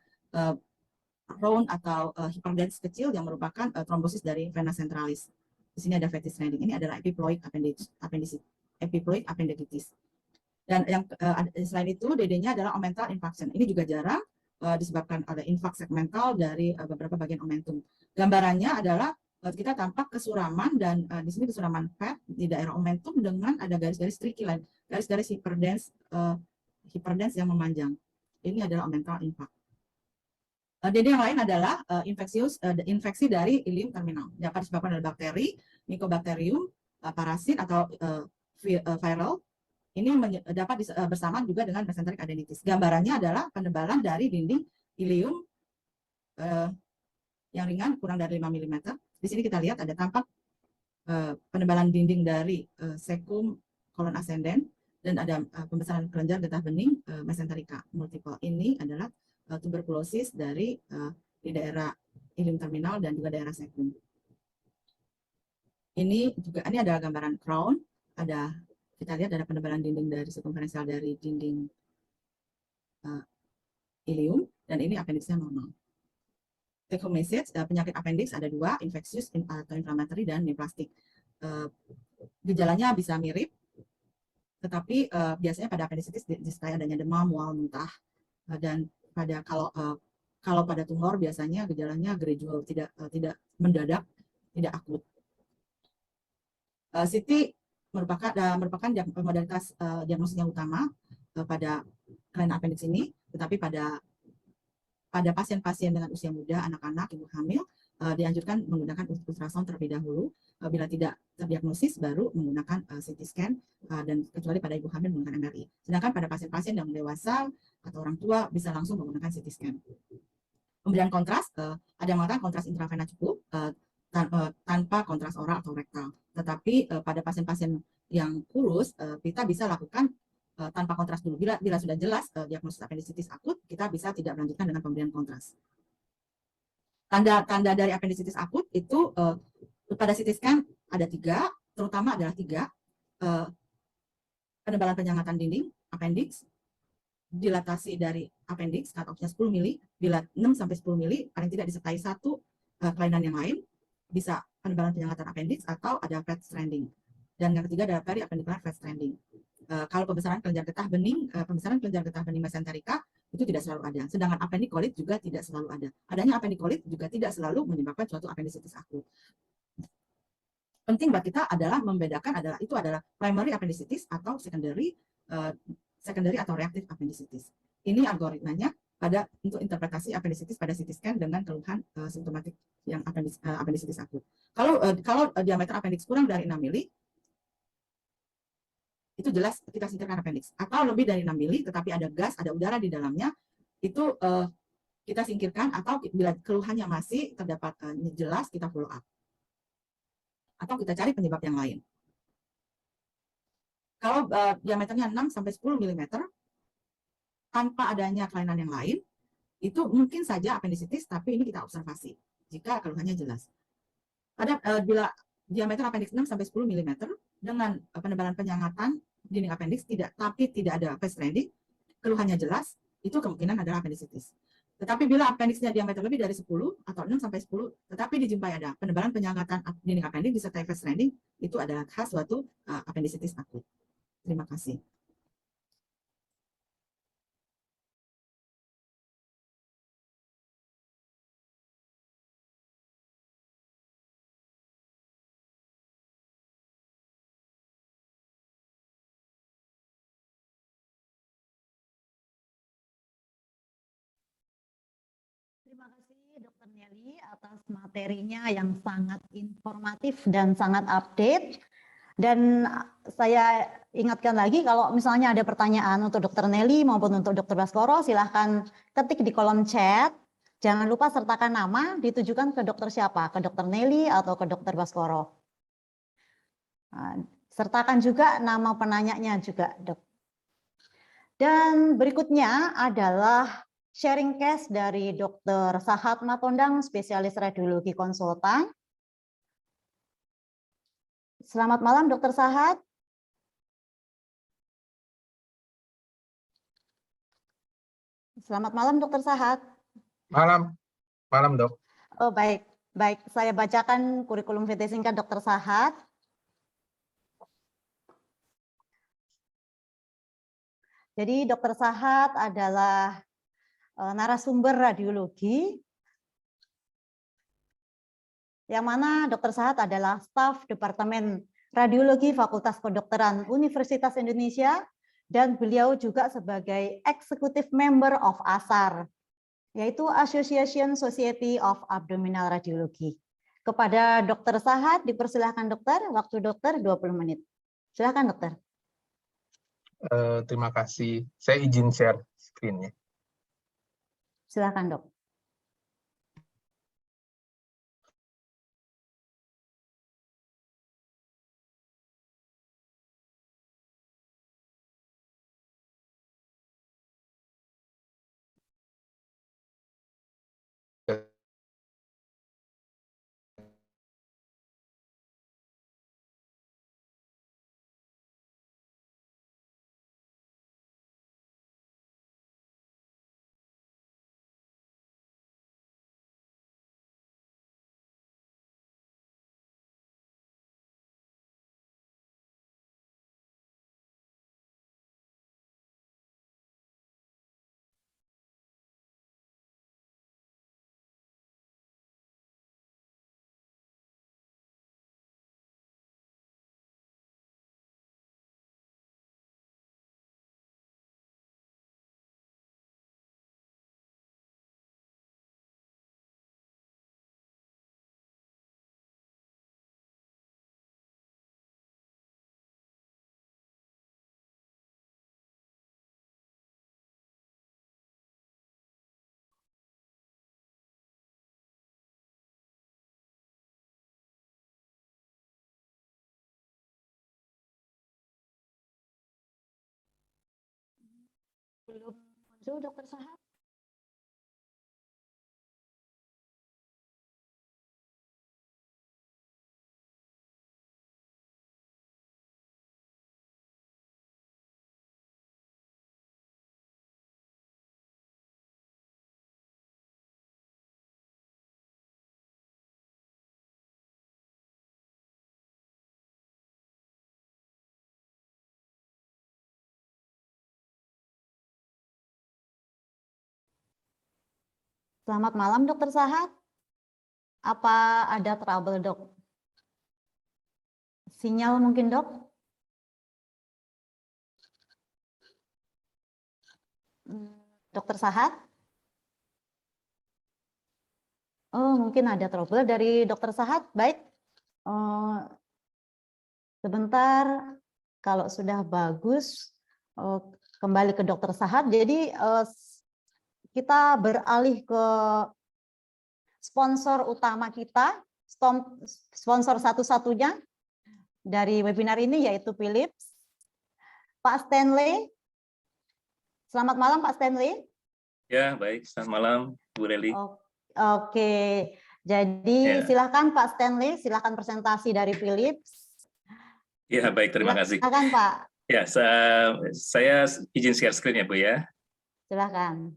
round atau hyperdense kecil yang merupakan trombosis dari vena centralis. Di sini ada fetid stranding. Ini adalah epiploid appendicitis. Dan yang selain itu DD-nya adalah omental infarction. Ini juga jarang disebabkan oleh infark segmental dari beberapa bagian omentum. Gambarannya adalah kita tampak kesuraman, dan di sini kesuraman fat di daerah omentum dengan ada garis-garis tricky line, garis-garis hyperdense yang memanjang. Ini adalah omental infarct. DD yang lain adalah infeksi dari ileum terminal. Dapat disebabkan oleh bakteri, Mycobacterium, parasit atau viral. Ini dapat bersamaan juga dengan mesenteric adenitis. Gambarannya adalah penebalan dari dinding ileum yang ringan kurang dari 5 mm. Di sini kita lihat ada tampak penebalan dinding dari sekum kolon ascendent, dan ada pembesaran kelenjar getah bening mesenterica multiple. Ini adalah tuberkulosis di daerah ileum terminal dan juga daerah sekum. Ini adalah gambaran crown. Kita lihat ada penebalan dinding dari sirkumferensial dari dinding ileum, dan ini appendixnya normal. Take home message, penyakit appendix ada dua, infeksius atau inflammatory dan neoplastik. Gejalanya bisa mirip, tetapi biasanya pada appendicitis disertai adanya demam, mual, muntah, dan kalau pada tumor biasanya gejalanya gradual, tidak mendadak, tidak akut. CT merupakan modalitas diagnosisnya utama pada kelainan appendix ini, tetapi pada pasien-pasien dengan usia muda, anak-anak, ibu hamil, dianjurkan menggunakan ultrasound terlebih dahulu. Bila tidak terdiagnosis, baru menggunakan CT scan, dan kecuali pada ibu hamil menggunakan MRI. Sedangkan pada pasien-pasien yang dewasa atau orang tua bisa langsung menggunakan CT scan. Pemberian kontras, ada yang mengatakan kontras intravena cukup tanpa kontras oral atau rektal. Tetapi pada pasien-pasien yang kurus, kita bisa lakukan tanpa kontras dulu. Bila sudah jelas diagnosis appendicitis akut, kita bisa tidak melanjutkan dengan pemberian kontras. Tanda-tanda dari appendicitis akut itu pada CT scan ada 3, terutama adalah 3. Penebalan penyangatan dinding appendix, dilatasi dari appendix, cut-off-nya 10 mili, bila 6-10 mili, paling tidak disertai satu kelainan yang lain, bisa penebalan penyangatan appendix atau ada fat stranding. Dan yang ketiga adalah periappendicular fat stranding. Kalau pembesaran kelenjar getah bening mesenterica itu tidak selalu ada. Sedangkan appendicolit juga tidak selalu ada. Adanya appendicolit juga tidak selalu menyebabkan suatu appendicitis akut. Penting buat kita adalah membedakan itu adalah primary appendicitis atau secondary atau reactive appendicitis. Ini algoritmanya untuk interpretasi appendicitis pada CT scan dengan keluhan simptomatik yang appendicitis akut. Kalau diameter appendix kurang dari 6 mili, itu jelas kita singkirkan appendix. Atau lebih dari 6 mili, tetapi ada gas, ada udara di dalamnya, itu kita singkirkan, atau bila keluhannya masih terdapat jelas, kita follow up. Atau kita cari penyebab yang lain. Kalau diameternya 6-10 mm, tanpa adanya kelainan yang lain, itu mungkin saja appendicitis, tapi ini kita observasi, jika keluhannya jelas. Bila diameter appendix 6-10 mm, dengan penebalan penyangatan dinding appendix tapi tidak ada fat stranding, keluhannya jelas, itu kemungkinan adalah appendicitis. Tetapi bila appendixnya diameter lebih dari 10 atau 6-10, tetapi dijumpai ada penebalan penyangatan dinding appendix disertai fat stranding, itu adalah khas suatu appendicitis akut. Terima kasih. Terima kasih Dr. Nelly atas materinya yang sangat informatif dan sangat update. Dan saya ingatkan lagi kalau misalnya ada pertanyaan untuk Dr. Nelly maupun untuk Dr. Baskoro, silahkan ketik di kolom chat. Jangan lupa sertakan nama, ditujukan ke dokter siapa, ke Dr. Nelly atau ke Dr. Baskoro. Sertakan juga nama penanyanya juga, Dok. Dan berikutnya adalah sharing case dari Dr. Sahat Matondang, spesialis radiologi konsultan. Selamat malam, Dr. Sahat. Selamat malam, Dr. Sahat. Malam, Dok. Oh, baik. Baik, saya bacakan kurikulum VT singkat Dr. Sahat. Jadi Dr. Sahat adalah narasumber radiologi, yang mana Dr. Sahat adalah staf Departemen Radiologi Fakultas Kedokteran Universitas Indonesia, dan beliau juga sebagai Executive Member of ASAR, yaitu Association Society of Abdominal Radiology. Kepada Dr. Sahat, dipersilahkan dokter, waktu dokter 20 menit. Silakan dokter. Terima kasih. Saya izin share screen-nya. Silakan dok. Belum muncul dokter Sahat. Selamat malam dokter Sahat. Apa ada trouble dok? Sinyal mungkin dok? Dokter Sahat? Oh, mungkin ada trouble dari dokter Sahat. Baik. Sebentar, kalau sudah bagus, kembali ke dokter Sahat. Jadi kita beralih ke sponsor utama kita, sponsor satu-satunya dari webinar ini yaitu Philips. Pak Stanley. Selamat malam Pak Stanley. Ya, baik. Selamat malam, Bu Leli. Oke, jadi silakan Pak Stanley, silakan presentasi dari Philips. Ya, baik. Terima kasih. Silakan Pak. Ya, saya izin share screen ya, Bu ya. Silakan.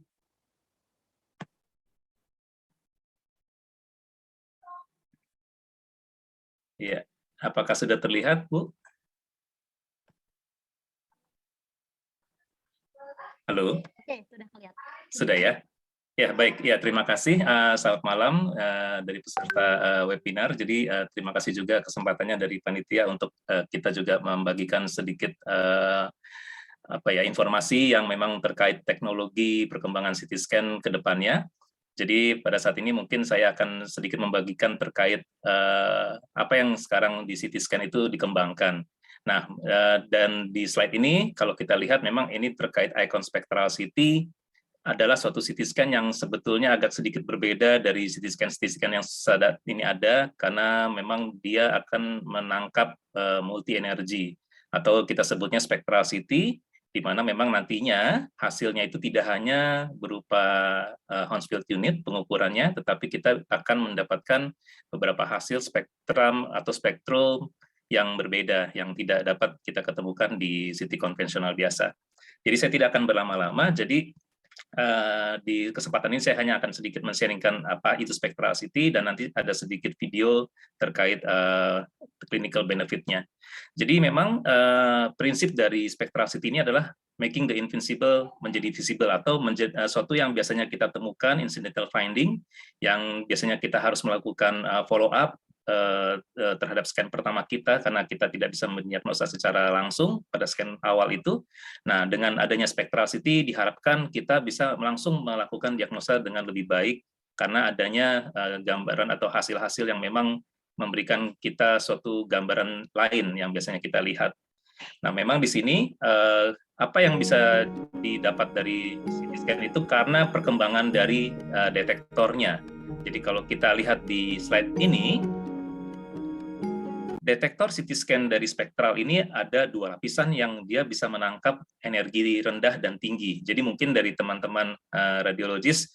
Ya, apakah sudah terlihat, Bu? Halo? Oke, sudah kelihatan. Sudah ya? Ya, baik. Ya, terima kasih. Selamat malam dari peserta webinar. Jadi, terima kasih juga kesempatannya dari panitia untuk kita juga membagikan sedikit informasi yang memang terkait teknologi perkembangan CT scan ke depannya. Jadi, pada saat ini mungkin saya akan sedikit membagikan terkait apa yang sekarang di CT scan itu dikembangkan. Nah, dan di slide ini kalau kita lihat memang ini terkait icon spectral CT adalah suatu CT scan yang sebetulnya agak sedikit berbeda dari CT scan yang saat ini ada, karena memang dia akan menangkap multi energi atau kita sebutnya spectral CT, di mana memang nantinya hasilnya itu tidak hanya berupa Hounsfield unit pengukurannya, tetapi kita akan mendapatkan beberapa hasil spektrum atau spektrum yang berbeda, yang tidak dapat kita ketemukan di CT konvensional biasa. Jadi saya tidak akan berlama-lama, jadi di kesempatan ini saya hanya akan sedikit men-sharingkan apa itu spectral CT, dan nanti ada sedikit video terkait clinical benefit-nya. Jadi memang prinsip dari spectral CT ini adalah making the invisible menjadi visible, atau suatu yang biasanya kita temukan incidental finding, yang biasanya kita harus melakukan follow up terhadap scan pertama kita karena kita tidak bisa mendiagnosa secara langsung pada scan awal itu. Nah, dengan adanya spectral CT diharapkan kita bisa langsung melakukan diagnosa dengan lebih baik karena adanya gambaran atau hasil-hasil yang memang memberikan kita suatu gambaran lain yang biasanya kita lihat. Nah, memang di sini apa yang bisa didapat dari CT scan itu karena perkembangan dari detektornya. Jadi kalau kita lihat di slide ini, detektor CT scan dari spektral ini ada dua lapisan yang dia bisa menangkap energi rendah dan tinggi. Jadi mungkin dari teman-teman radiologis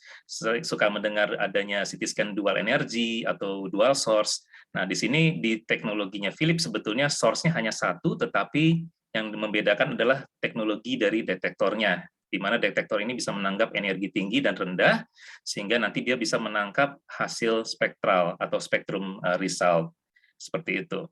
suka mendengar adanya CT scan dual energy atau dual source. Nah, di sini di teknologinya Philips sebetulnya source-nya hanya satu, tetapi yang membedakan adalah teknologi dari detektornya, di mana detektor ini bisa menangkap energi tinggi dan rendah, sehingga nanti dia bisa menangkap hasil spektral atau spektrum result. Seperti itu.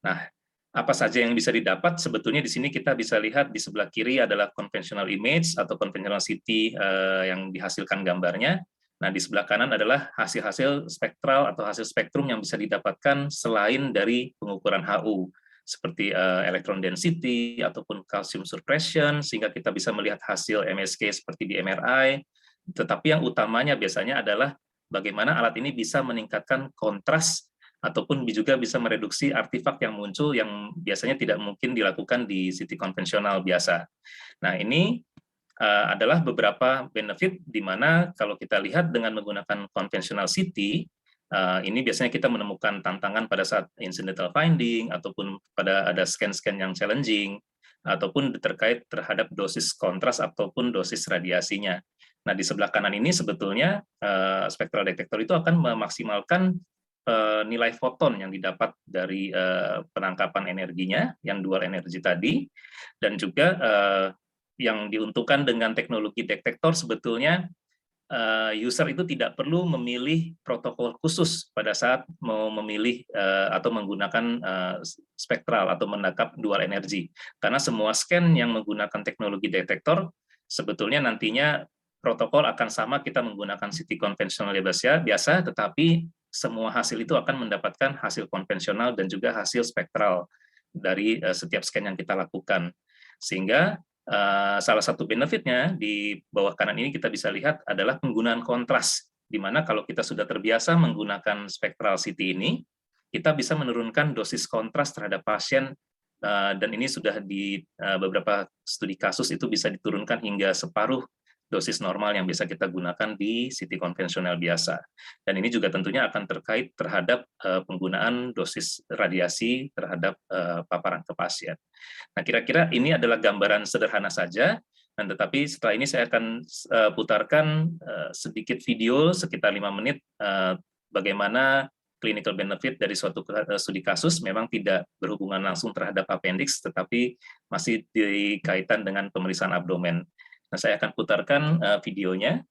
Nah, apa saja yang bisa didapat? Sebetulnya di sini kita bisa lihat di sebelah kiri adalah conventional image atau conventional CT yang dihasilkan gambarnya. Nah, di sebelah kanan adalah hasil-hasil spektral atau hasil spektrum yang bisa didapatkan selain dari pengukuran HU, seperti electron density ataupun calcium suppression, sehingga kita bisa melihat hasil MSK seperti di MRI. Tetapi yang utamanya biasanya adalah bagaimana alat ini bisa meningkatkan kontras ataupun juga bisa mereduksi artefak yang muncul yang biasanya tidak mungkin dilakukan di CT konvensional biasa. Nah, ini adalah beberapa benefit di mana kalau kita lihat dengan menggunakan konvensional CT, ini biasanya kita menemukan tantangan pada saat incidental finding, ataupun pada ada scan-scan yang challenging, ataupun terkait terhadap dosis kontras ataupun dosis radiasinya. Nah, di sebelah kanan ini sebetulnya spectral detector itu akan memaksimalkan nilai foton yang didapat dari penangkapan energinya yang dual energi tadi, dan juga yang diuntungkan dengan teknologi detektor sebetulnya user itu tidak perlu memilih protokol khusus pada saat mau memilih atau menggunakan spektral atau menangkap dual energi, karena semua scan yang menggunakan teknologi detektor sebetulnya nantinya protokol akan sama kita menggunakan CT konvensional biasa, tetapi semua hasil itu akan mendapatkan hasil konvensional dan juga hasil spektral dari setiap scan yang kita lakukan. Sehingga salah satu benefitnya di bawah kanan ini kita bisa lihat adalah penggunaan kontras, di mana kalau kita sudah terbiasa menggunakan spektral CT ini, kita bisa menurunkan dosis kontras terhadap pasien, dan ini sudah di beberapa studi kasus itu bisa diturunkan hingga separuh dosis normal yang bisa kita gunakan di CT konvensional biasa. Dan ini juga tentunya akan terkait terhadap penggunaan dosis radiasi terhadap paparan ke pasien. Nah, kira-kira ini adalah gambaran sederhana saja, dan tetapi setelah ini saya akan putarkan sedikit video sekitar 5 menit bagaimana clinical benefit dari suatu studi kasus, memang tidak berhubungan langsung terhadap appendix, tetapi masih dikaitan dengan pemeriksaan abdomen. Nah, saya akan putarkan videonya.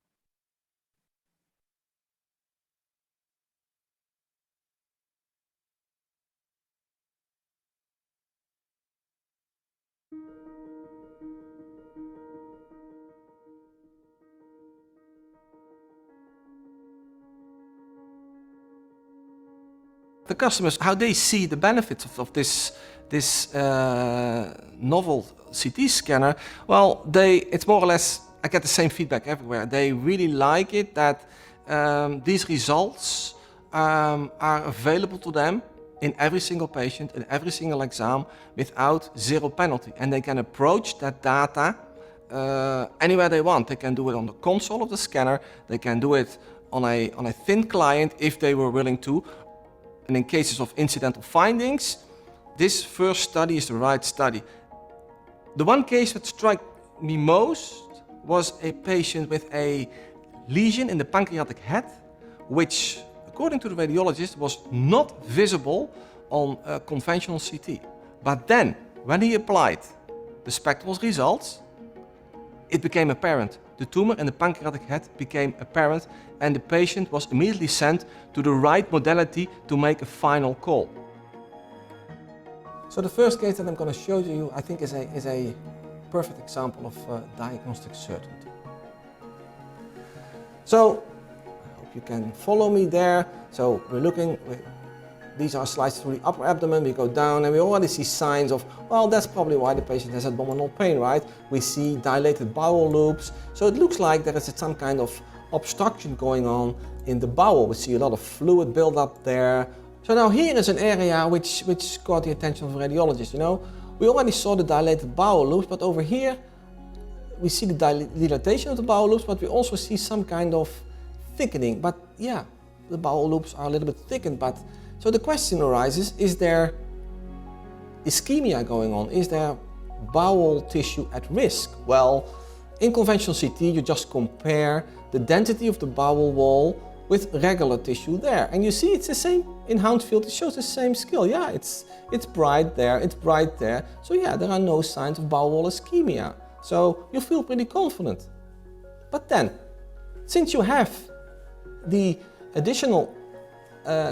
The customers, how they see the benefits of this novel CT scanner. Well, it's more or less, I get the same feedback everywhere. They really like it that these results are available to them in every single patient, in every single exam, without zero penalty. And they can approach that data anywhere they want. They can do it on the console of the scanner. They can do it on a thin client if they were willing to. And in cases of incidental findings, this first study is the right study. The one case that struck me most was a patient with a lesion in the pancreatic head, which, according to the radiologist, was not visible on conventional CT. But then, when he applied the spectral results, it became apparent. The tumor in the pancreatic head became apparent, and the patient was immediately sent to the right modality to make a final call. So the first case that I'm going to show you, I think, is a perfect example of diagnostic certainty. So, I hope you can follow me there. So we're looking, these are slices through the upper abdomen, we go down and we already see signs of, well, that's probably why the patient has abdominal pain, right? We see dilated bowel loops. So it looks like there is some kind of obstruction going on in the bowel. We see a lot of fluid buildup there. So now here is an area which caught the attention of the radiologist. You know, we already saw the dilated bowel loops, but over here we see the dilatation of the bowel loops, but we also see some kind of thickening. But yeah, the bowel loops are a little bit thickened. But so the question arises: is there ischemia going on? Is there bowel tissue at risk? Well, in conventional CT, you just compare the density of the bowel wall with regular tissue there, and you see it's the same in Hounsfield. It shows the same scale. Yeah, it's bright there, it's bright there. So yeah, there are no signs of bowel wall ischemia. So you feel pretty confident. But then, since you have the additional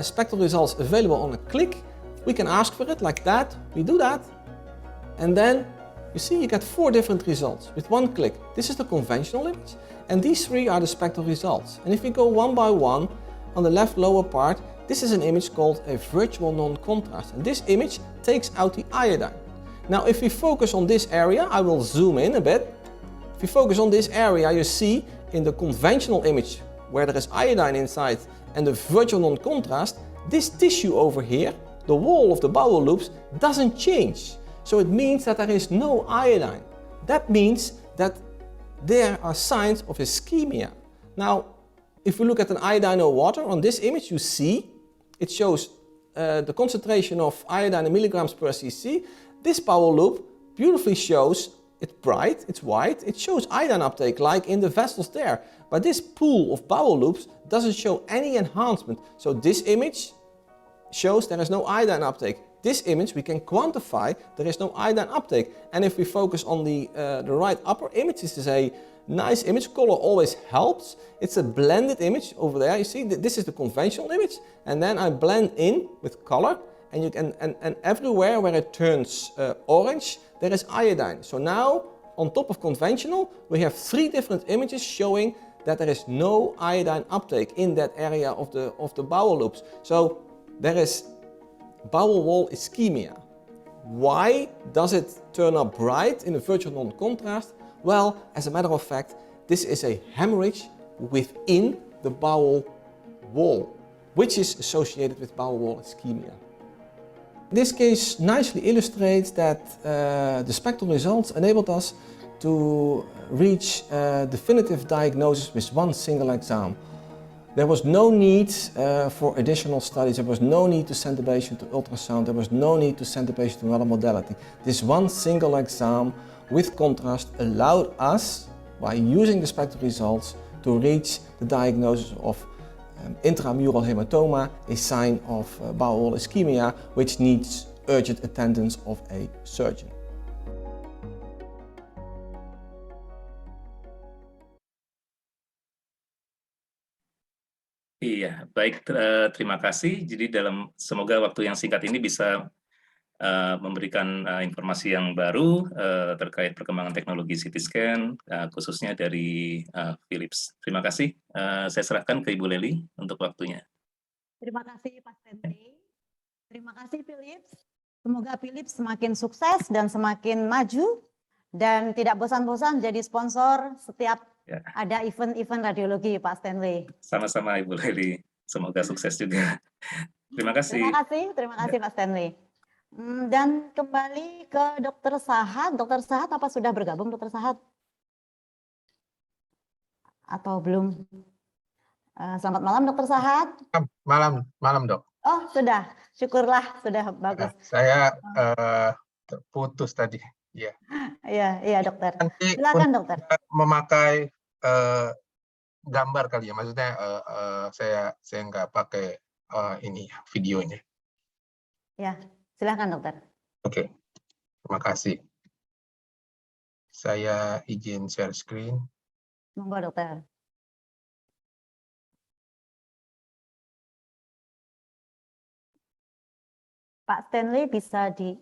spectral results available on a click, we can ask for it like that. We do that, and then you see you get 4 different results with 1 click. This is the conventional image, and these 3 are the spectral results. And if we go one by one, on the left lower part, this is an image called a virtual non-contrast, and this image takes out the iodine. Now if we focus on this area, I will zoom in a bit. If you focus on this area, you see in the conventional image where there is iodine inside and the virtual non-contrast, this tissue over here, the wall of the bowel loops, doesn't change. So it means that there is no iodine. That means that there are signs of ischemia. Now, if we look at an iodine or water, on this image you see, it shows the concentration of iodine in milligrams per cc. This bowel loop beautifully shows, it's bright, it's white, it shows iodine uptake like in the vessels there. But this pool of bowel loops doesn't show any enhancement. So this image shows there is no iodine uptake. This image we can quantify there is no iodine uptake. And if we focus on the right upper image, this is a nice image. Color always helps. It's a blended image over there. You see, this is the conventional image, and then I blend in with color, and you can and everywhere where it turns orange, there is iodine. So now on top of conventional, we have 3 different images showing that there is no iodine uptake in that area of the bowel loops. So there is bowel wall ischemia. Why does it turn up bright in a virtual non-contrast? Well, as a matter of fact, this is a hemorrhage within the bowel wall, which is associated with bowel wall ischemia. This case nicely illustrates that the spectral results enabled us to reach definitive diagnosis with 1 single exam. There was no need for additional studies. There was no need to send the patient to ultrasound. There was no need to send the patient to another modality. This 1 single exam with contrast allowed us, by using the spectral results, to reach the diagnosis of intramural hematoma, a sign of bowel wall ischemia, which needs urgent attendance of a surgeon. Iya, baik, terima kasih. Jadi semoga waktu yang singkat ini bisa memberikan informasi yang baru terkait perkembangan teknologi CT scan, khususnya dari Philips. Terima kasih. Saya serahkan ke Ibu Lely untuk waktunya. Terima kasih Pak Stanley. Terima kasih Philips. Semoga Philips semakin sukses dan semakin maju dan tidak bosan-bosan jadi sponsor setiap ada event-event radiologi, Pak Stanley. Sama-sama Ibu Lely. Semoga sukses juga. Terima kasih. Terima kasih Pak Stanley. Dan kembali ke Dr. Sahat. Dr. Sahat, apa sudah bergabung Dr. Sahat? atau belum? Selamat malam, Dokter Sahat. Malam dok. Oh, sudah. Syukurlah, sudah bagus. Saya terputus tadi. Ya. Iya, dokter. Nanti Silakan, dokter. memakai gambar kali ya. Maksudnya saya nggak pakai ini videonya. Ya, silakan, dokter. Oke. Terima kasih. Saya izin share screen. Monggo, dokter. Pak Stanley bisa di...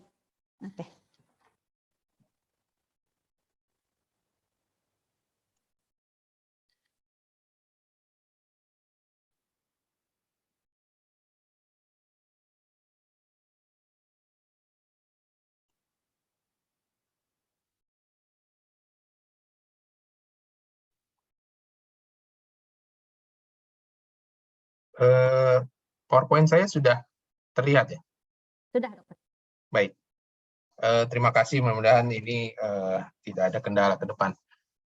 Oke. PowerPoint saya sudah terlihat ya? Sudah, dokter. Baik. Terima kasih, mudah-mudahan ini tidak ada kendala ke depan.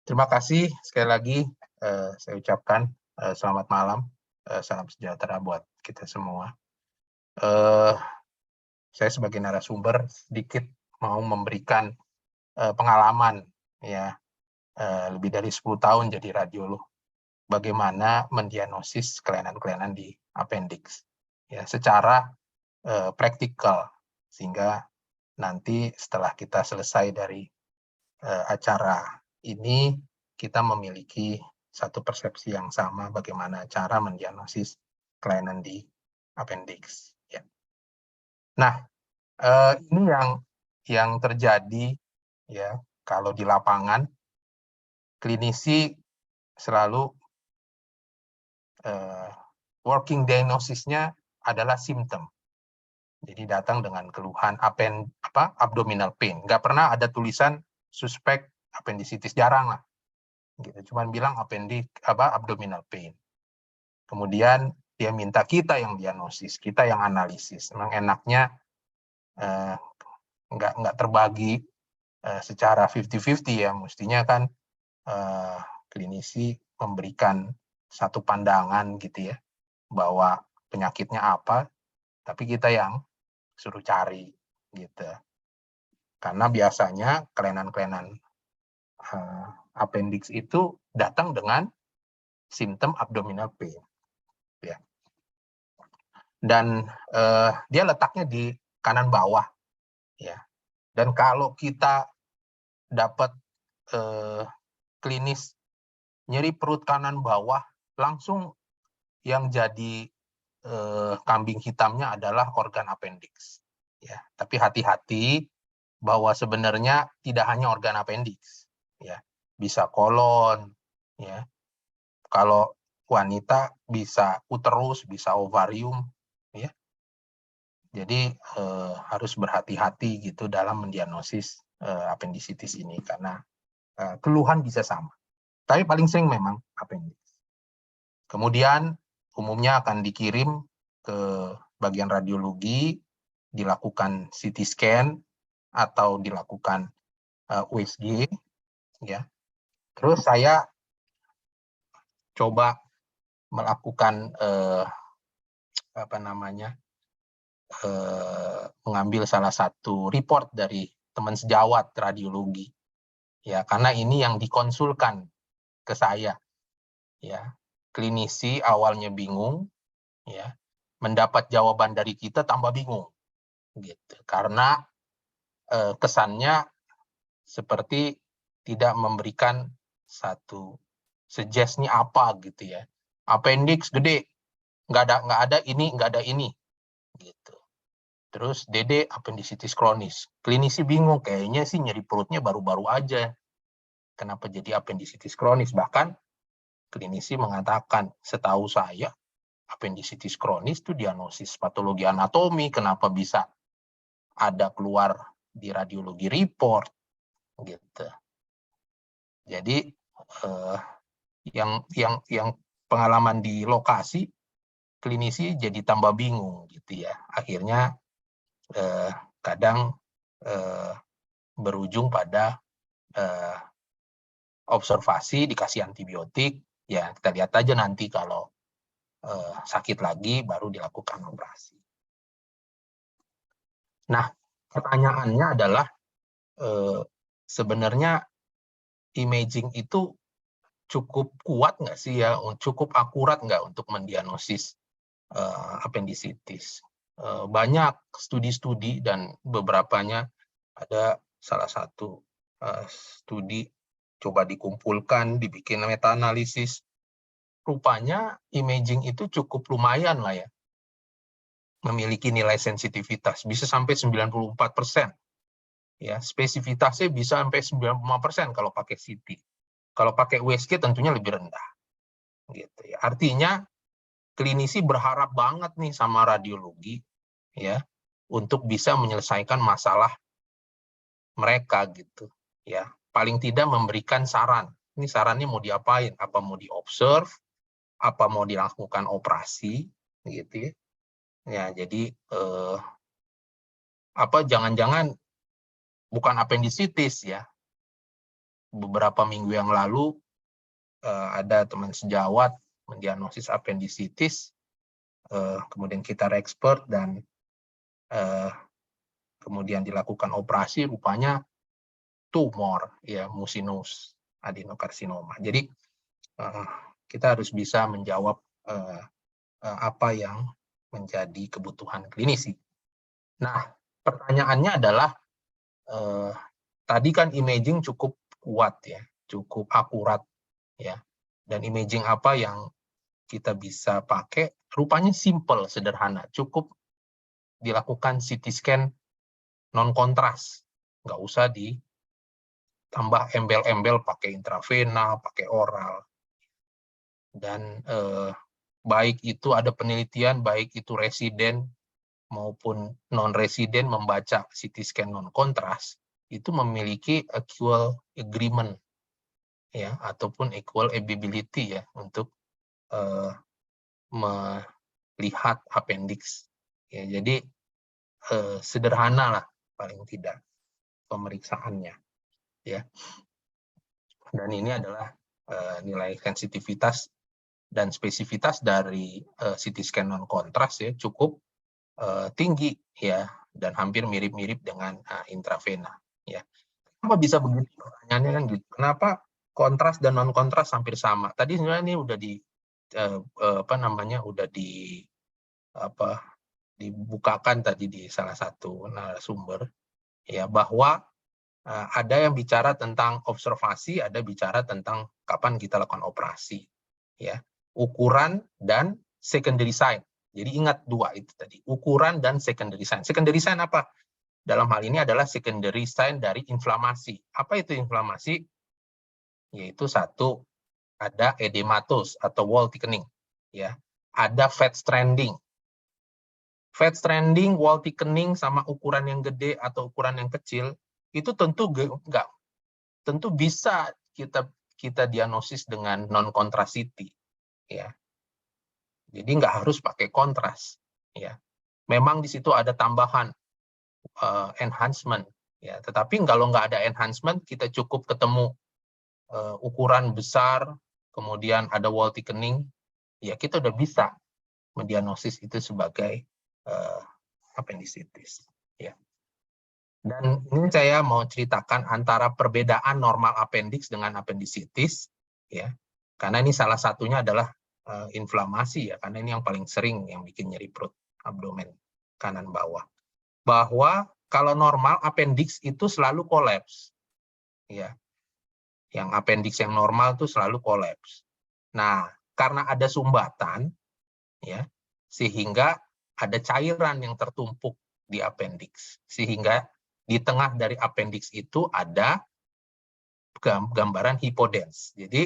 Terima kasih sekali lagi saya ucapkan selamat malam, salam sejahtera buat kita semua. Saya sebagai narasumber sedikit mau memberikan pengalaman ya lebih dari 10 tahun jadi radiolog. Bagaimana mendiagnosis kelainan-kelainan di appendix ya secara praktikal, sehingga nanti setelah kita selesai dari acara ini kita memiliki satu persepsi yang sama bagaimana cara mendiagnosis kelainan di appendix ya. Nah, ini yang terjadi ya kalau di lapangan klinisi selalu working diagnosisnya adalah simptom. Jadi datang dengan keluhan abdominal pain. Nggak pernah ada tulisan suspek appendicitis, jarang lah. Gitu. Cuman bilang abdominal pain. Kemudian dia minta kita yang diagnosis, kita yang analisis. Memang enaknya nggak terbagi secara 50-50 ya. Mestinya kan klinisi memberikan satu pandangan gitu ya, bahwa penyakitnya apa, tapi kita yang suruh cari gitu. Karena biasanya kelainan-kelainan appendix itu datang dengan simptom abdominal pain ya. Dan dia letaknya di kanan bawah ya. Dan kalau kita dapat klinis nyeri perut kanan bawah, langsung yang jadi kambing hitamnya adalah organ appendix ya. Tapi hati-hati bahwa sebenarnya tidak hanya organ appendix ya, bisa kolon ya. Kalau wanita bisa uterus, bisa ovarium ya. Jadi harus berhati-hati gitu dalam mendiagnosis appendicitis ini karena keluhan bisa sama. Tapi paling sering memang appendix. Kemudian umumnya akan dikirim ke bagian radiologi, dilakukan CT scan atau dilakukan USG ya. Terus saya coba melakukan mengambil salah satu report dari teman sejawat radiologi ya, karena ini yang dikonsulkan ke saya ya. Klinisi awalnya bingung ya, mendapat jawaban dari kita tambah bingung gitu, karena kesannya seperti tidak memberikan satu suggest nih apa gitu ya. Appendix gede, nggak ada ini gitu. Terus DD appendicitis kronis, klinisi bingung, kayaknya sih nyeri perutnya baru-baru aja, kenapa jadi appendicitis kronis. Bahkan klinisi mengatakan, setahu saya appendicitis kronis itu diagnosis patologi anatomi, kenapa bisa ada keluar di radiologi report gitu. Jadi yang pengalaman di lokasi, klinisi jadi tambah bingung gitu ya. Akhirnya kadang berujung pada observasi, dikasih antibiotik Ya kita lihat aja nanti kalau sakit lagi baru dilakukan operasi. Nah, pertanyaannya adalah sebenarnya imaging itu cukup kuat nggak sih ya, cukup akurat nggak untuk mendiagnosis apendisitis? Banyak studi-studi dan beberapanya ada salah satu studi coba dikumpulkan, dibikin meta-analisis. Rupanya imaging itu cukup lumayan lah ya, memiliki nilai sensitivitas, bisa sampai 94%. Ya, spesifitasnya bisa sampai 95% kalau pakai CT. Kalau pakai USG tentunya lebih rendah. Gitu ya. Artinya klinisi berharap banget nih sama radiologi ya untuk bisa menyelesaikan masalah mereka gitu ya. Paling tidak memberikan saran. Ini sarannya mau diapain? Apa mau diobserve? Apa mau dilakukan operasi gitu ya. Ya, jadi apa jangan-jangan bukan apendisitis ya. Beberapa minggu yang lalu ada teman sejawat mendiagnosis apendisitis, kemudian kita re-expert dan kemudian dilakukan operasi, rupanya tumor ya, mucinous adenokarsinoma. Jadi kita harus bisa menjawab apa yang menjadi kebutuhan klinisi. Nah, pertanyaannya adalah tadi kan imaging cukup kuat ya, cukup akurat ya. Dan imaging apa yang kita bisa pakai? Rupanya simple, sederhana, cukup dilakukan CT scan non kontras, nggak usah ditambah embel-embel pakai intravena, pakai oral. Dan baik itu ada penelitian, baik itu residen maupun non-residen membaca CT scan non kontras itu memiliki equal agreement ya, ataupun equal ability ya untuk melihat appendix. Ya, jadi sederhana lah paling tidak pemeriksaannya ya. Dan ini adalah nilai sensitivitas dan spesifitas dari CT scan non kontras ya, cukup tinggi ya, dan hampir mirip-mirip dengan intravena ya. Kenapa bisa begitu? Pertanyaannya kan gitu. Kenapa kontras dan non kontras hampir sama? Tadi sebenarnya ini udah dibukakan tadi di salah satu narasumber ya, bahwa ada yang bicara tentang observasi, ada bicara tentang kapan kita lakukan operasi ya, ukuran dan secondary sign. Jadi ingat dua itu tadi, ukuran dan secondary sign. Secondary sign apa? Dalam hal ini adalah secondary sign dari inflamasi. Apa itu inflamasi? Yaitu satu, ada edematos atau wall thickening ya, ada fat stranding. Fat stranding, wall thickening sama ukuran yang gede atau ukuran yang kecil itu tentu bisa kita diagnosis dengan non kontras CT ya. Jadi nggak harus pakai kontras ya. Memang di situ ada tambahan enhancement ya, tetapi kalau nggak ada enhancement, kita cukup ketemu ukuran besar, kemudian ada wall thickening, ya kita udah bisa mendiagnosis itu sebagai appendicitis ya. Dan ini saya mau ceritakan antara perbedaan normal appendix dengan appendicitis ya, karena ini salah satunya adalah inflamasi ya, karena ini yang paling sering yang bikin nyeri perut abdomen kanan bawah. Bahwa kalau normal appendix itu selalu kolaps ya, yang appendix yang normal itu selalu kolaps. Nah, karena ada sumbatan ya, sehingga ada cairan yang tertumpuk di appendix, sehingga di tengah dari appendix itu ada gambaran hipodens. Jadi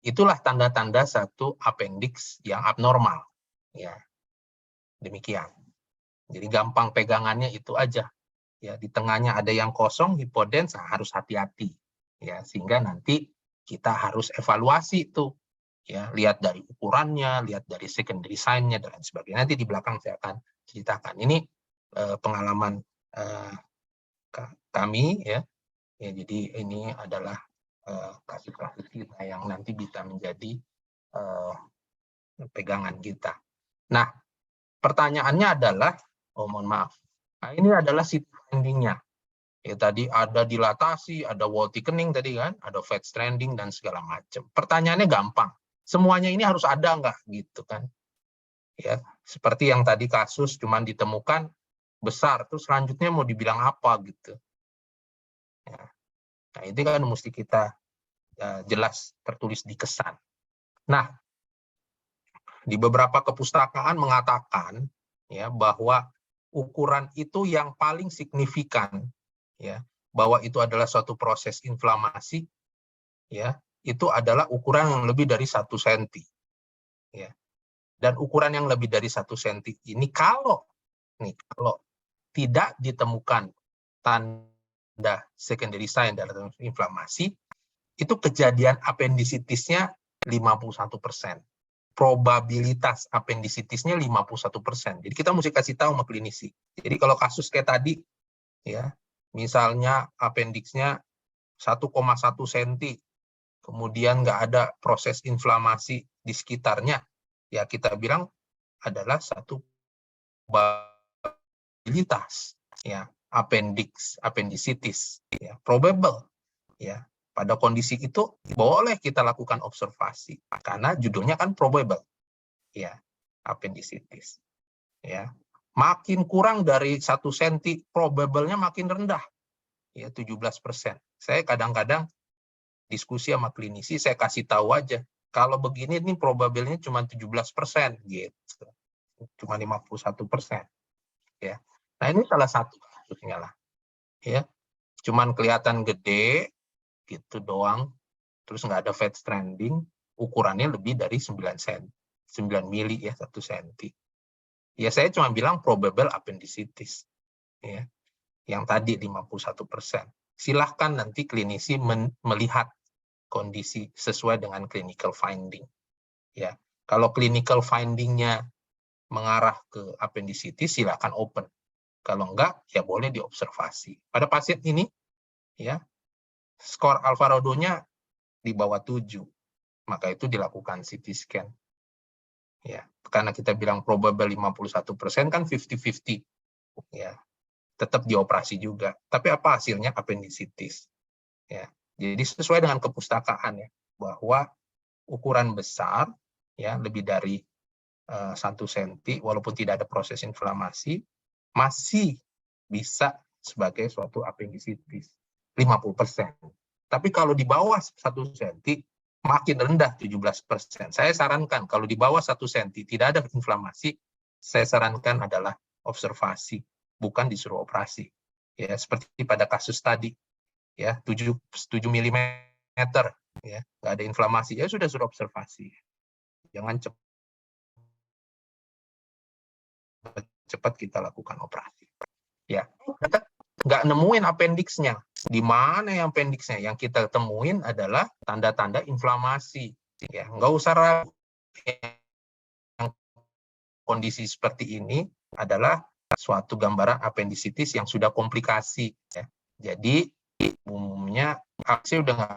itulah tanda-tanda satu appendix yang abnormal ya. Demikian. Jadi gampang pegangannya itu aja ya, di tengahnya ada yang kosong hipodens, harus hati-hati ya, sehingga nanti kita harus evaluasi itu ya, lihat dari ukurannya, lihat dari secondary sign-nya dan lain sebagainya. Nanti di belakang saya akan ceritakan. Ini pengalaman kami ya. Ya, jadi ini adalah kasus-kasus kita yang nanti bisa menjadi pegangan kita. Nah, pertanyaannya adalah, mohon maaf, nah, ini adalah CT finding-nya. Ya, tadi ada dilatasi, ada wall thickening tadi kan, ada fat stranding dan segala macam. Pertanyaannya gampang, semuanya ini harus ada nggak gitu kan? Ya, seperti yang tadi kasus cuman ditemukan besar, terus selanjutnya mau dibilang apa gitu. Ya. Nah, ini kan mesti kita jelas tertulis di kesan. Nah, di beberapa kepustakaan mengatakan ya bahwa ukuran itu yang paling signifikan, ya, bahwa itu adalah suatu proses inflamasi, ya, itu adalah ukuran yang lebih dari 1 cm, ya. Dan ukuran yang lebih dari 1 cm ini kalau tidak ditemukan tanda secondary sign dalam inflamasi, itu kejadian appendicitisnya 51%. Probabilitas appendicitisnya 51%. Jadi kita mesti kasih tahu sama klinisi. Jadi kalau kasus kayak tadi, ya, misalnya appendixnya 1,1 cm, kemudian nggak ada proses inflamasi di sekitarnya, ya kita bilang adalah satu probabilitas, ya, appendicitis, ya, probable, ya. Pada kondisi itu boleh kita lakukan observasi karena judulnya kan probable, ya, appendicitis, ya. Makin kurang dari 1 cm, probable-nya makin rendah, ya, 17%. Saya kadang-kadang diskusi sama klinisi, saya kasih tahu aja, kalau begini ini probable-nya cuma 17%, gitu, cuma 51%, ya. Nah, ini salah satu kasusnya lah, ya, cuman kelihatan gede gitu doang, terus nggak ada fat stranding, ukurannya lebih dari 9 mili, ya, 1 cm. Ya, saya cuma bilang probable appendicitis, ya, yang tadi 51%. Silahkan nanti klinisi melihat kondisi sesuai dengan clinical finding, ya. Kalau clinical finding-nya mengarah ke appendicitis, silahkan open. Kalau enggak, ya boleh diobservasi. Pada pasien ini, ya, skor Alvarado-nya di bawah 7, maka itu dilakukan CT scan. Ya, karena kita bilang probable 51% kan 50-50. Ya, tetap dioperasi juga. Tapi apa hasilnya? Appendicitis. Ya, jadi sesuai dengan kepustakaan, ya, bahwa ukuran besar, ya, lebih dari 1 cm, walaupun tidak ada proses inflamasi, masih bisa sebagai suatu appendicitis. 50%. Tapi kalau di bawah 1 cm, makin rendah 17%. Saya sarankan kalau di bawah 1 cm tidak ada inflamasi, saya sarankan adalah observasi, bukan disuruh operasi. Ya, seperti pada kasus tadi, ya, 7 mm, ya, nggak ada inflamasi, ya sudah suruh observasi. Jangan cepat kita lakukan operasi. Ya, kita nggak nemuin appendix-nya. Di mana yang appendix-nya? Yang kita temuin adalah tanda-tanda inflamasi. Ya, nggak usah ragu. Yang kondisi seperti ini adalah suatu gambaran appendicitis yang sudah komplikasi. Ya. Jadi umumnya aksi udah nggak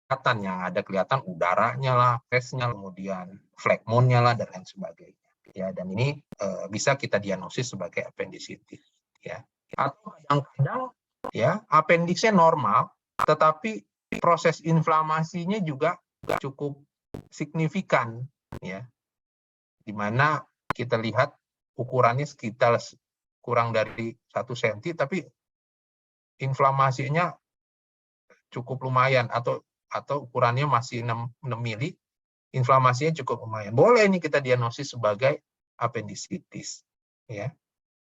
kelihatan, yang ada kelihatan udaranya lah, fesnya, kemudian phlegmonnya lah, dan lain sebagainya. Ya, dan ini bisa kita diagnosis sebagai appendicitis. Ya. Atau kadang-kadang, ya, appendixnya normal, tetapi proses inflamasinya juga cukup signifikan, ya, di mana kita lihat ukurannya sekitar kurang dari 1 cm, tapi inflamasinya cukup lumayan, atau ukurannya masih 6 mili, inflamasinya cukup lumayan. Boleh ini kita diagnosis sebagai appendicitis, ya.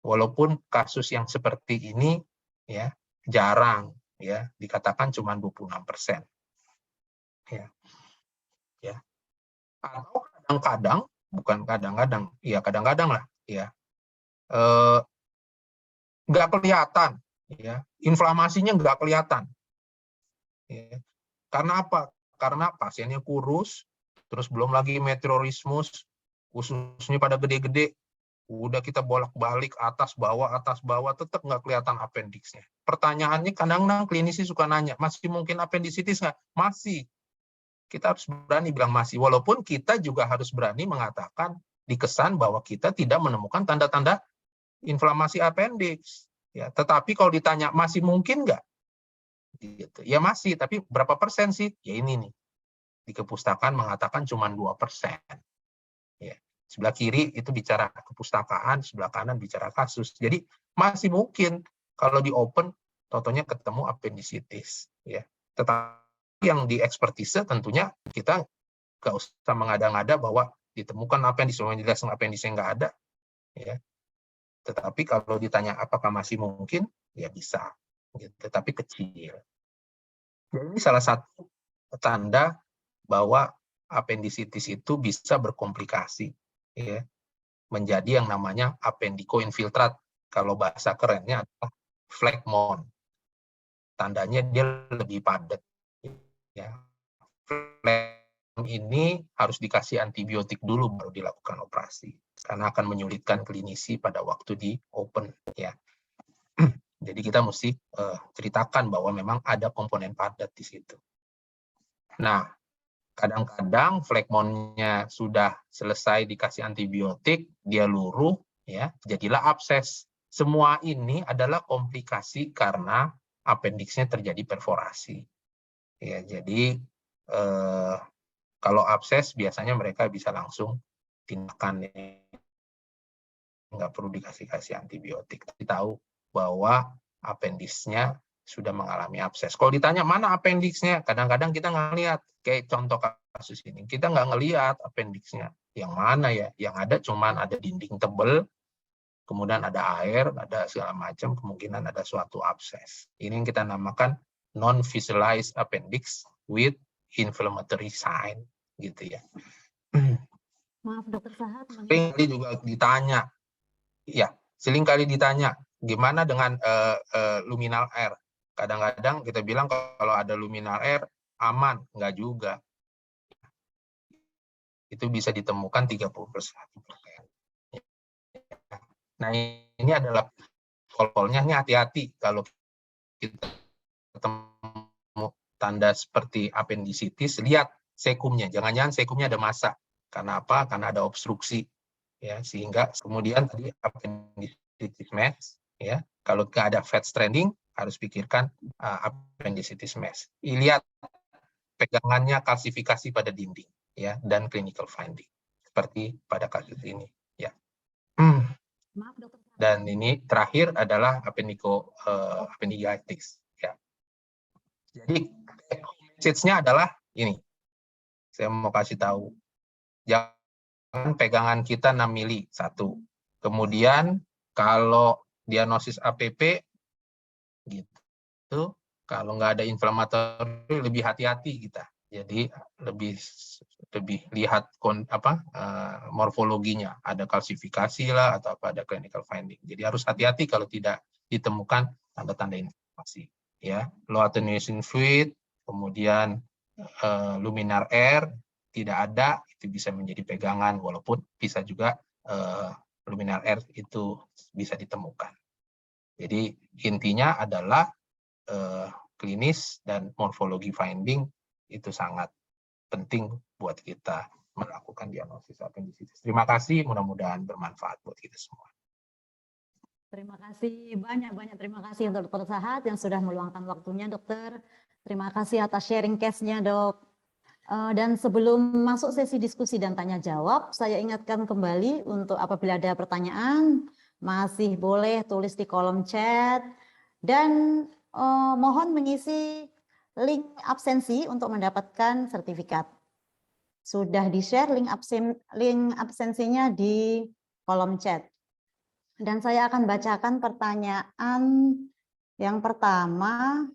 Walaupun kasus yang seperti ini, ya, jarang, ya, dikatakan cuma 26%. Ya. Ya. Atau kadang-kadang, bukan kadang-kadang, ya kadang-kadang lah, ya, nggak kelihatan, ya, inflamasinya nggak kelihatan. Ya. Karena apa? Karena pasiennya kurus, terus belum lagi meteorismus, ususnya pada gede-gede, udah kita bolak-balik atas bawah, tetap nggak kelihatan appendixnya. Pertanyaannya kadang-kadang klinisi suka nanya, masih mungkin appendicitis nggak? Masih. Kita harus berani bilang masih, walaupun kita juga harus berani mengatakan dikesan bahwa kita tidak menemukan tanda-tanda inflamasi appendix. Ya, tetapi kalau ditanya masih mungkin nggak? Gitu. Ya masih, tapi berapa persen sih? Ya ini nih, di kepustakaan mengatakan cuma 2%. Ya. Sebelah kiri itu bicara kepustakaan, sebelah kanan bicara kasus. Jadi masih mungkin kalau di open, totonya ketemu appendicitis. Ya. Tetapi yang di ekspertise tentunya kita nggak usah mengada-ngada bahwa ditemukan appendix, appendixnya nggak ada. Ya. Tetapi kalau ditanya apakah masih mungkin, ya bisa. Gitu. Tetapi kecil. Jadi ini salah satu tanda bahwa appendicitis itu bisa berkomplikasi, ya, menjadi yang namanya appendicoinfiltrat. Kalau bahasa kerennya adalah phlegmon. Tandanya dia lebih padat. Ya. Phlegmon ini harus dikasih antibiotik dulu baru dilakukan operasi, karena akan menyulitkan klinisi pada waktu di open. Ya. Jadi kita mesti ceritakan bahwa memang ada komponen padat di situ. Nah, kadang-kadang phlegmonnya sudah selesai dikasih antibiotik, dia luruh, ya, jadilah abses. Semua ini adalah komplikasi karena appendixnya terjadi perforasi. Ya, jadi kalau abses biasanya mereka bisa langsung tindakan, nggak perlu dikasih antibiotik. Tapi tahu bahwa appendixnya sudah mengalami abses. Kalau ditanya mana appendixnya, kadang-kadang kita nggak lihat. Kayak contoh kasus ini, kita nggak ngelihat appendixnya. Yang mana ya? Yang ada cuman ada dinding tebel, kemudian ada air, ada segala macam, kemungkinan ada suatu abses. Ini yang kita namakan non-visualized appendix with inflammatory sign, gitu ya. Maaf Dokter Sahat. Seringkali juga ditanya, ya, seringkali ditanya, gimana dengan luminal air? Kadang-kadang kita bilang kalau ada luminal air aman, enggak juga. Itu bisa ditemukan 31%. Nah, ini adalah call-nya, ini hati-hati kalau kita ketemu tanda seperti appendicitis, lihat sekumnya, jangan-jangan sekumnya ada massa. Karena apa? Karena ada obstruksi, ya, sehingga kemudian tadi appendicitis mass, ya, kalau nggak ada fat stranding harus pikirkan appendicitis mass. Lihat pegangannya, kalsifikasi pada dinding, ya, dan clinical finding seperti pada kasus ini, ya. Maaf, Dokter. Dan ini terakhir adalah appendicitis, ya. Jadi message-nya adalah ini. Saya mau kasih tahu, jangan pegangan kita 6 mili, 1. Kemudian kalau diagnosis APP, gitu, kalau nggak ada inflamatori lebih hati-hati kita. Jadi lebih lihat morfologinya, ada kalsifikasi lah atau apa, ada clinical finding. Jadi harus hati-hati kalau tidak ditemukan tanda-tanda inflamasi. Ya, low attenuation fluid, kemudian luminar air tidak ada, itu bisa menjadi pegangan, walaupun bisa juga luminar air itu bisa ditemukan. Jadi intinya adalah klinis dan morfologi finding itu sangat penting buat kita melakukan diagnosis appendicitis. Terima kasih, mudah-mudahan bermanfaat buat kita semua. Terima kasih banyak-banyak, terima kasih untuk Dokter Sahat yang sudah meluangkan waktunya, Dokter. Terima kasih atas sharing case-nya, Dok. Dan sebelum masuk sesi diskusi dan tanya jawab, saya ingatkan kembali untuk apabila ada pertanyaan, masih boleh tulis di kolom chat dan mohon mengisi link absensi untuk mendapatkan sertifikat. Sudah di-share link absensinya di kolom chat. Dan saya akan bacakan pertanyaan yang pertama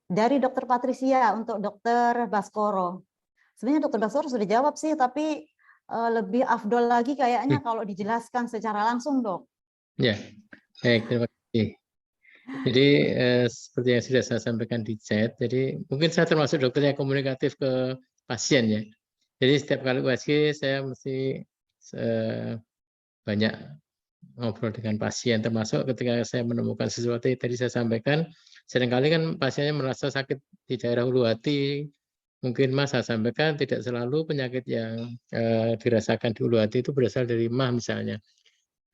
dari Dr. Patricia untuk Dr. Baskoro. Sebenarnya Dr. Baskoro sudah jawab sih, tapi lebih afdol lagi kayaknya kalau dijelaskan secara langsung, Dok. Ya, baik, terima kasih. Jadi seperti yang sudah saya sampaikan di chat, jadi mungkin saya termasuk dokter yang komunikatif ke pasien ya. Jadi setiap kali USG saya mesti banyak ngobrol dengan pasien, termasuk ketika saya menemukan sesuatu yang tadi saya sampaikan, Seringkali kan pasiennya merasa sakit di daerah ulu hati, mungkin Mas saya sampaikan tidak selalu penyakit yang dirasakan di ulu hati itu berasal dari MAH misalnya.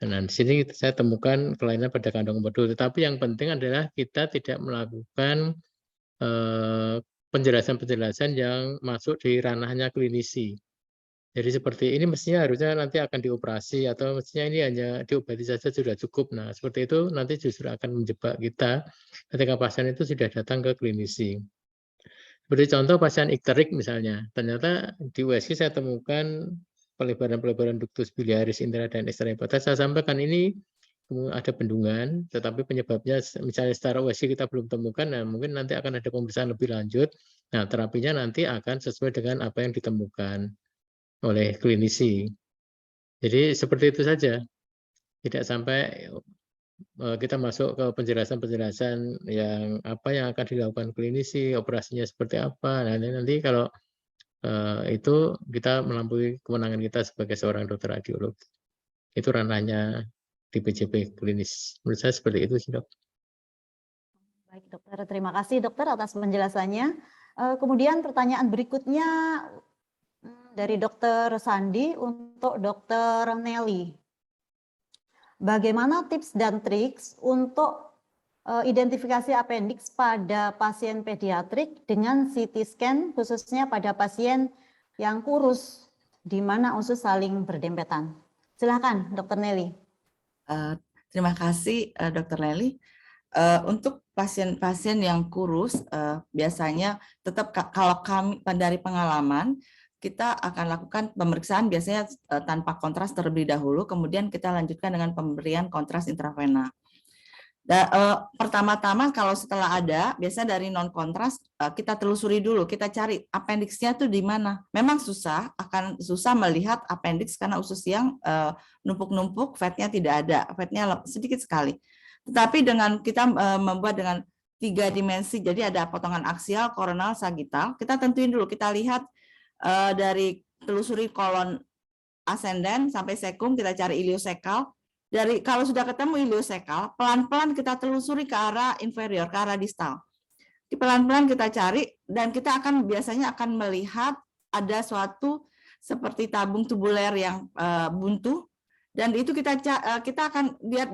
Nah, di sini saya temukan kelainan pada kantong empedu. Tetapi yang penting adalah kita tidak melakukan penjelasan-penjelasan yang masuk di ranahnya klinisi. Jadi seperti ini mestinya harusnya nanti akan dioperasi atau mestinya ini hanya diobati saja sudah cukup. Nah, seperti itu nanti justru akan menjebak kita ketika pasien itu sudah datang ke klinisi. Seperti contoh pasien ikterik misalnya, ternyata di USG saya temukan pelebaran-pelebaran ductus biliaris intra dan extra hepata. Saya sampaikan ini ada bendungan, tetapi penyebabnya misalnya secara USG kita belum temukan, nah mungkin nanti akan ada pemeriksaan lebih lanjut. Nah, terapinya nanti akan sesuai dengan apa yang ditemukan oleh klinisi. Jadi seperti itu saja. Tidak sampai kita masuk ke penjelasan-penjelasan yang apa yang akan dilakukan klinisi, operasinya seperti apa. Nah, nanti kalau itu kita melampaui kewenangan kita sebagai seorang dokter radiolog. Itu ranahnya di PJP klinis. Menurut saya seperti itu sih, Dok. Baik, dokter. Terima kasih, dokter, atas penjelasannya. Kemudian pertanyaan berikutnya dari Dokter Sandi untuk Dokter Nelly. Bagaimana tips dan triks untuk identifikasi appendix pada pasien pediatrik dengan CT scan, khususnya pada pasien yang kurus, di mana usus saling berdempetan? Silakan, Dokter Nelly. Terima kasih, Dokter Nelly. Untuk pasien-pasien yang kurus, biasanya tetap kalau kami dari pengalaman, kita akan lakukan pemeriksaan biasanya tanpa kontras terlebih dahulu, kemudian kita lanjutkan dengan pemberian kontras intravena. Pertama-tama kalau setelah ada, biasanya dari non kontras kita telusuri dulu, kita cari appendixnya tuh di mana. Memang akan susah melihat appendix karena usus yang numpuk-numpuk, fatnya tidak ada, fatnya sedikit sekali. Tetapi dengan kita membuat dengan 3 dimensi, jadi ada potongan aksial, koronal, sagital, kita tentuin dulu, kita lihat dari telusuri kolon ascendent sampai sekum, kita cari iliosekal. Kalau sudah ketemu iliosekal, pelan-pelan kita telusuri ke arah inferior, ke arah distal. Pelan-pelan kita cari, dan kita biasanya akan melihat ada suatu seperti tabung tubuler yang buntu, dan itu kita akan lihat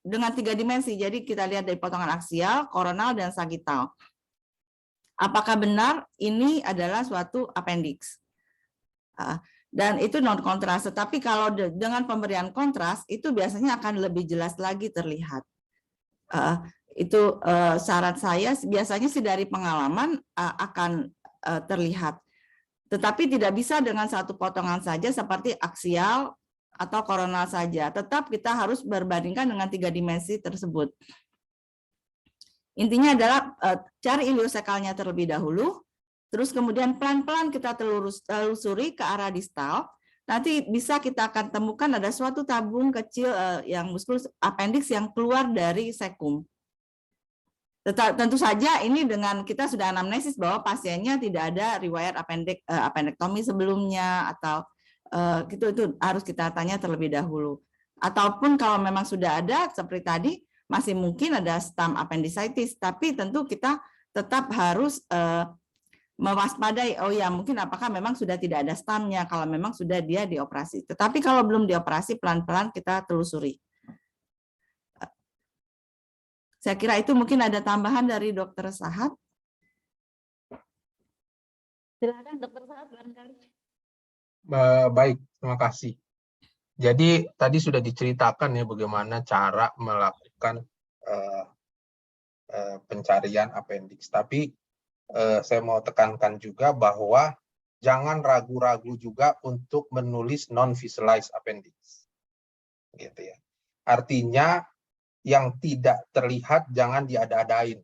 dengan 3 dimensi. Jadi kita lihat dari potongan aksial, koronal, dan sagital. Apakah benar ini adalah suatu appendix? Dan itu non kontras. Tetapi kalau dengan pemberian kontras itu biasanya akan lebih jelas lagi terlihat. Itu syarat saya biasanya sih dari pengalaman akan terlihat. Tetapi tidak bisa dengan satu potongan saja seperti aksial atau koronal saja. Tetap kita harus berbandingkan dengan 3 dimensi tersebut. Intinya adalah cari iliosekalnya terlebih dahulu, terus kemudian pelan-pelan kita telusuri ke arah distal. Nanti bisa kita akan temukan ada suatu tabung kecil yang muskulus appendix yang keluar dari sekum. Tentu saja ini dengan kita sudah anamnesis bahwa pasiennya tidak ada riwayat appendektomi sebelumnya atau itu harus kita tanya terlebih dahulu. Ataupun kalau memang sudah ada seperti tadi masih mungkin ada stam appendicitis, tapi tentu kita tetap harus mewaspadai, oh ya mungkin apakah memang sudah tidak ada stamnya kalau memang sudah dia dioperasi. Tetapi kalau belum dioperasi pelan-pelan kita telusuri. Saya kira itu mungkin ada tambahan dari Dokter Sahat. Silakan Dokter Sahat barangkali. Baik, terima kasih. Jadi tadi sudah diceritakan ya bagaimana cara melakukan pencarian appendix. Tapi saya mau tekankan juga bahwa jangan ragu-ragu juga untuk menulis non-visualized appendix. Gitu ya. Artinya yang tidak terlihat jangan diada-adain.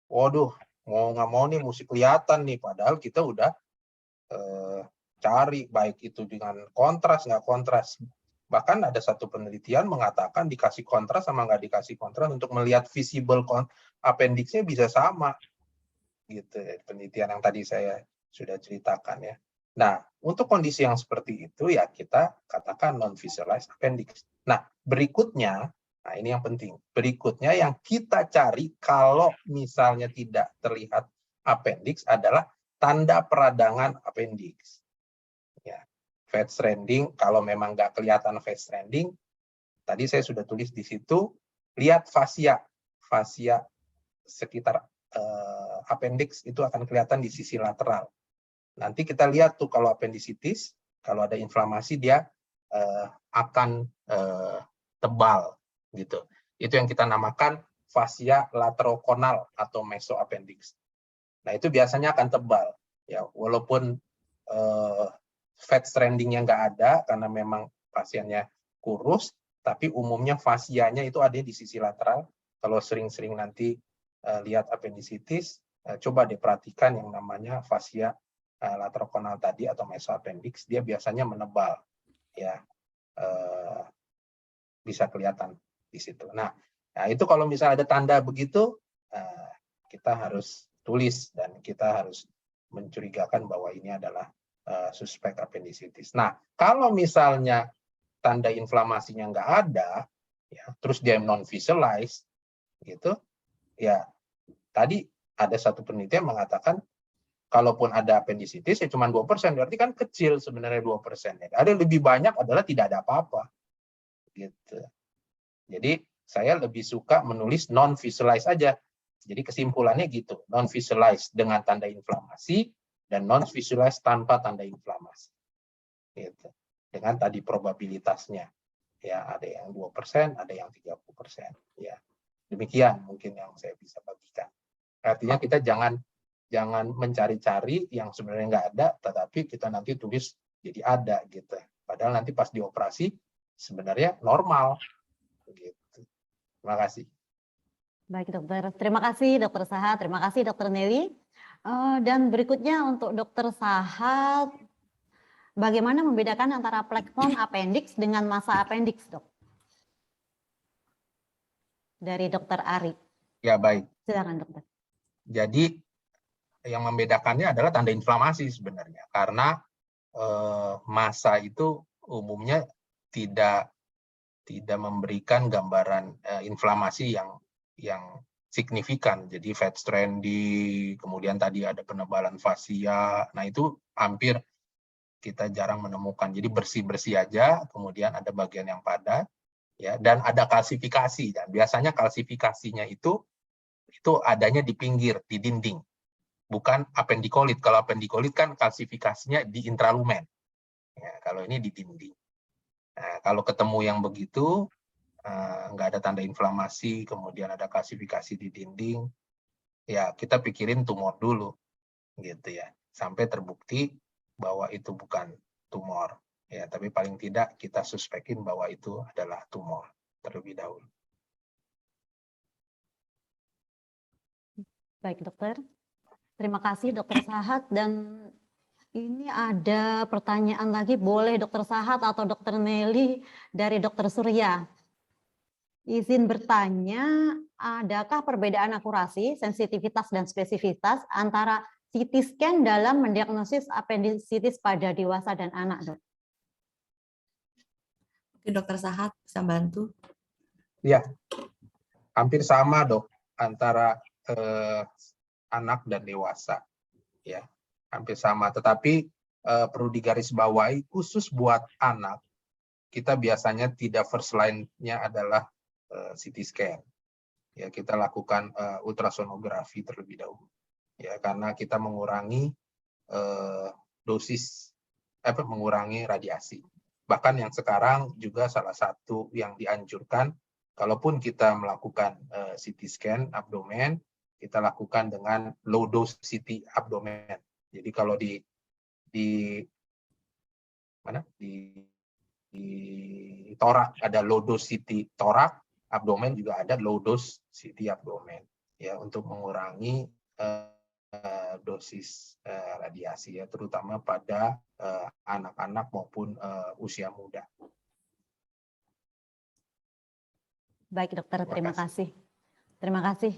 Waduh, mau nggak mau nih mesti kelihatan nih, padahal kita udah cari baik itu dengan kontras nggak kontras. Bahkan ada satu penelitian mengatakan dikasih kontras sama nggak dikasih kontras untuk melihat visible appendixnya bisa sama. Gitu, penelitian yang tadi saya sudah ceritakan ya. Nah, untuk kondisi yang seperti itu ya kita katakan non-visualized appendix. Nah, berikutnya Nah, ini yang penting. Berikutnya yang kita cari kalau misalnya tidak terlihat appendix adalah tanda peradangan appendix. Ya. Fat stranding, kalau memang nggak kelihatan fat stranding, tadi saya sudah tulis di situ, lihat fascia sekitar appendix itu akan kelihatan di sisi lateral. Nanti kita lihat tuh kalau appendicitis, kalau ada inflamasi dia akan tebal gitu. Itu yang kita namakan fascia laterokonal atau mesoappendix. Nah, itu biasanya akan tebal ya, walaupun fat stranding-nya nggak ada karena memang pasiennya kurus, tapi umumnya fascianya itu ada di sisi lateral. Kalau sering-sering nanti lihat appendicitis, coba diperhatikan yang namanya fascia laterokonal tadi atau mesoappendix, dia biasanya menebal ya, bisa kelihatan di situ. Nah, itu kalau misalnya ada tanda begitu, kita harus tulis dan kita harus mencurigakan bahwa ini adalah suspek appendicitis. Nah, kalau misalnya tanda inflamasinya nggak ada, ya, terus dia non-visualized, gitu, ya tadi ada satu penelitian mengatakan kalaupun ada appendicitis ya cuma 2%, berarti kan kecil sebenarnya 2%. Ya. Ada lebih banyak adalah tidak ada apa-apa. Gitu. Jadi saya lebih suka menulis non-visualized aja. Jadi kesimpulannya gitu, non-visualized dengan tanda inflamasi dan non-visualized tanpa tanda inflamasi. Gitu. Dengan tadi probabilitasnya. Ya, ada yang 2%, ada yang 30%. Ya. Demikian mungkin yang saya bisa bagikan. Artinya kita jangan mencari-cari yang sebenarnya nggak ada, tetapi kita nanti tulis jadi ada gitu. Padahal nanti pas dioperasi sebenarnya normal. Gitu. Terima kasih. Baik dokter, terima kasih dokter Sahat, terima kasih dokter Nelly. Dan berikutnya untuk dokter Sahat, bagaimana membedakan antara plekton appendix dengan massa appendix, dok? Dari dokter Ari. Ya baik. Silakan dokter. Jadi yang membedakannya adalah tanda inflamasi sebenarnya, karena massa itu umumnya tidak memberikan gambaran inflamasi yang signifikan. Jadi fat stranding, kemudian tadi ada penebalan fascia. Nah, itu hampir kita jarang menemukan. Jadi bersih-bersih aja, kemudian ada bagian yang padat ya, dan ada kalsifikasi. Dan biasanya kalsifikasinya itu adanya di pinggir, di dinding. Bukan appendikolit. Kalau appendikolit kan kalsifikasinya di intralumen. Ya, kalau ini di dinding. Nah, kalau ketemu yang begitu, nggak ada tanda inflamasi, kemudian ada kalsifikasi di dinding, ya kita pikirin tumor dulu, gitu ya, sampai terbukti bahwa itu bukan tumor, ya. Tapi paling tidak kita suspekin bahwa itu adalah tumor terlebih dahulu. Baik dokter, terima kasih dokter Sahat. Dan ini ada pertanyaan lagi, boleh dokter Sahat atau dokter Nelly dari dokter Surya. Izin bertanya, adakah perbedaan akurasi, sensitivitas, dan spesifitas antara CT scan dalam mendiagnosis appendicitis pada dewasa dan anak, dok? Mungkin dokter Sahat bisa bantu. Ya, hampir sama dok, antara anak dan dewasa. Ya, hampir sama. Tetapi perlu digarisbawahi, khusus buat anak, kita biasanya tidak first line-nya adalah CT scan. Ya, kita lakukan ultrasonografi terlebih dahulu. Ya, karena kita mengurangi dosis, mengurangi radiasi. Bahkan yang sekarang juga salah satu yang dianjurkan, kalaupun kita melakukan CT scan abdomen, kita lakukan dengan low dose CT abdomen. Jadi kalau di torak ada low dose CT torak, abdomen juga ada low dose CT abdomen, ya, untuk mengurangi dosis radiasi, ya, terutama pada anak-anak maupun usia muda. Baik dokter, terima kasih. Terima kasih.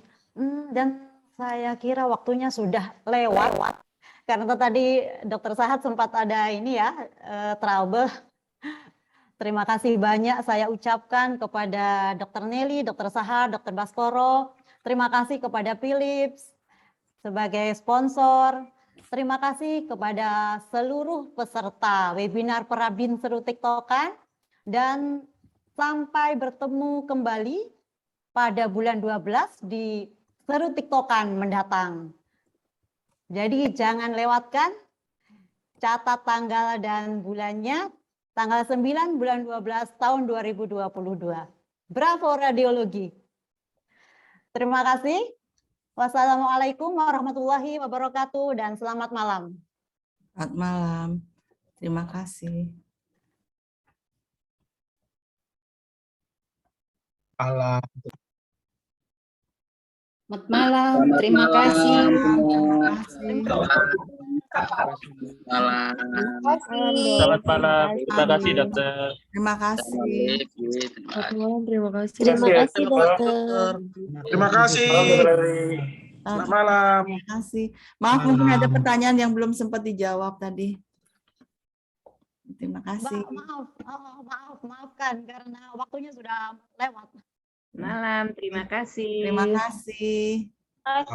Dan saya kira waktunya sudah lewat, karena tadi dokter Sahat sempat ada ini ya, trouble. Terima kasih banyak saya ucapkan kepada Dr. Nelly, Dr. Sahar, Dr. Baskoro. Terima kasih kepada Philips sebagai sponsor. Terima kasih kepada seluruh peserta webinar Perabin Seru Tiktokan. Dan sampai bertemu kembali pada bulan 12 di Seru Tiktokan mendatang. Jadi jangan lewatkan, catat tanggal dan bulannya. Tanggal 9 bulan 12 tahun 2022. Bravo Radiologi. Terima kasih. Wassalamualaikum warahmatullahi wabarakatuh dan selamat malam. Selamat malam. Terima kasih. Alam. Selamat malam, terima kasih. Terima kasih. Selamat malam. Terima kasih, Dokter. Terima kasih. Terima kasih. Terima kasih, dokter. Terima kasih. Selamat malam. Terima kasih. Maaf, mungkin ada pertanyaan yang belum sempat dijawab tadi. Terima kasih. Maafkan karena waktunya sudah lewat. Malam, terima kasih. Terima kasih.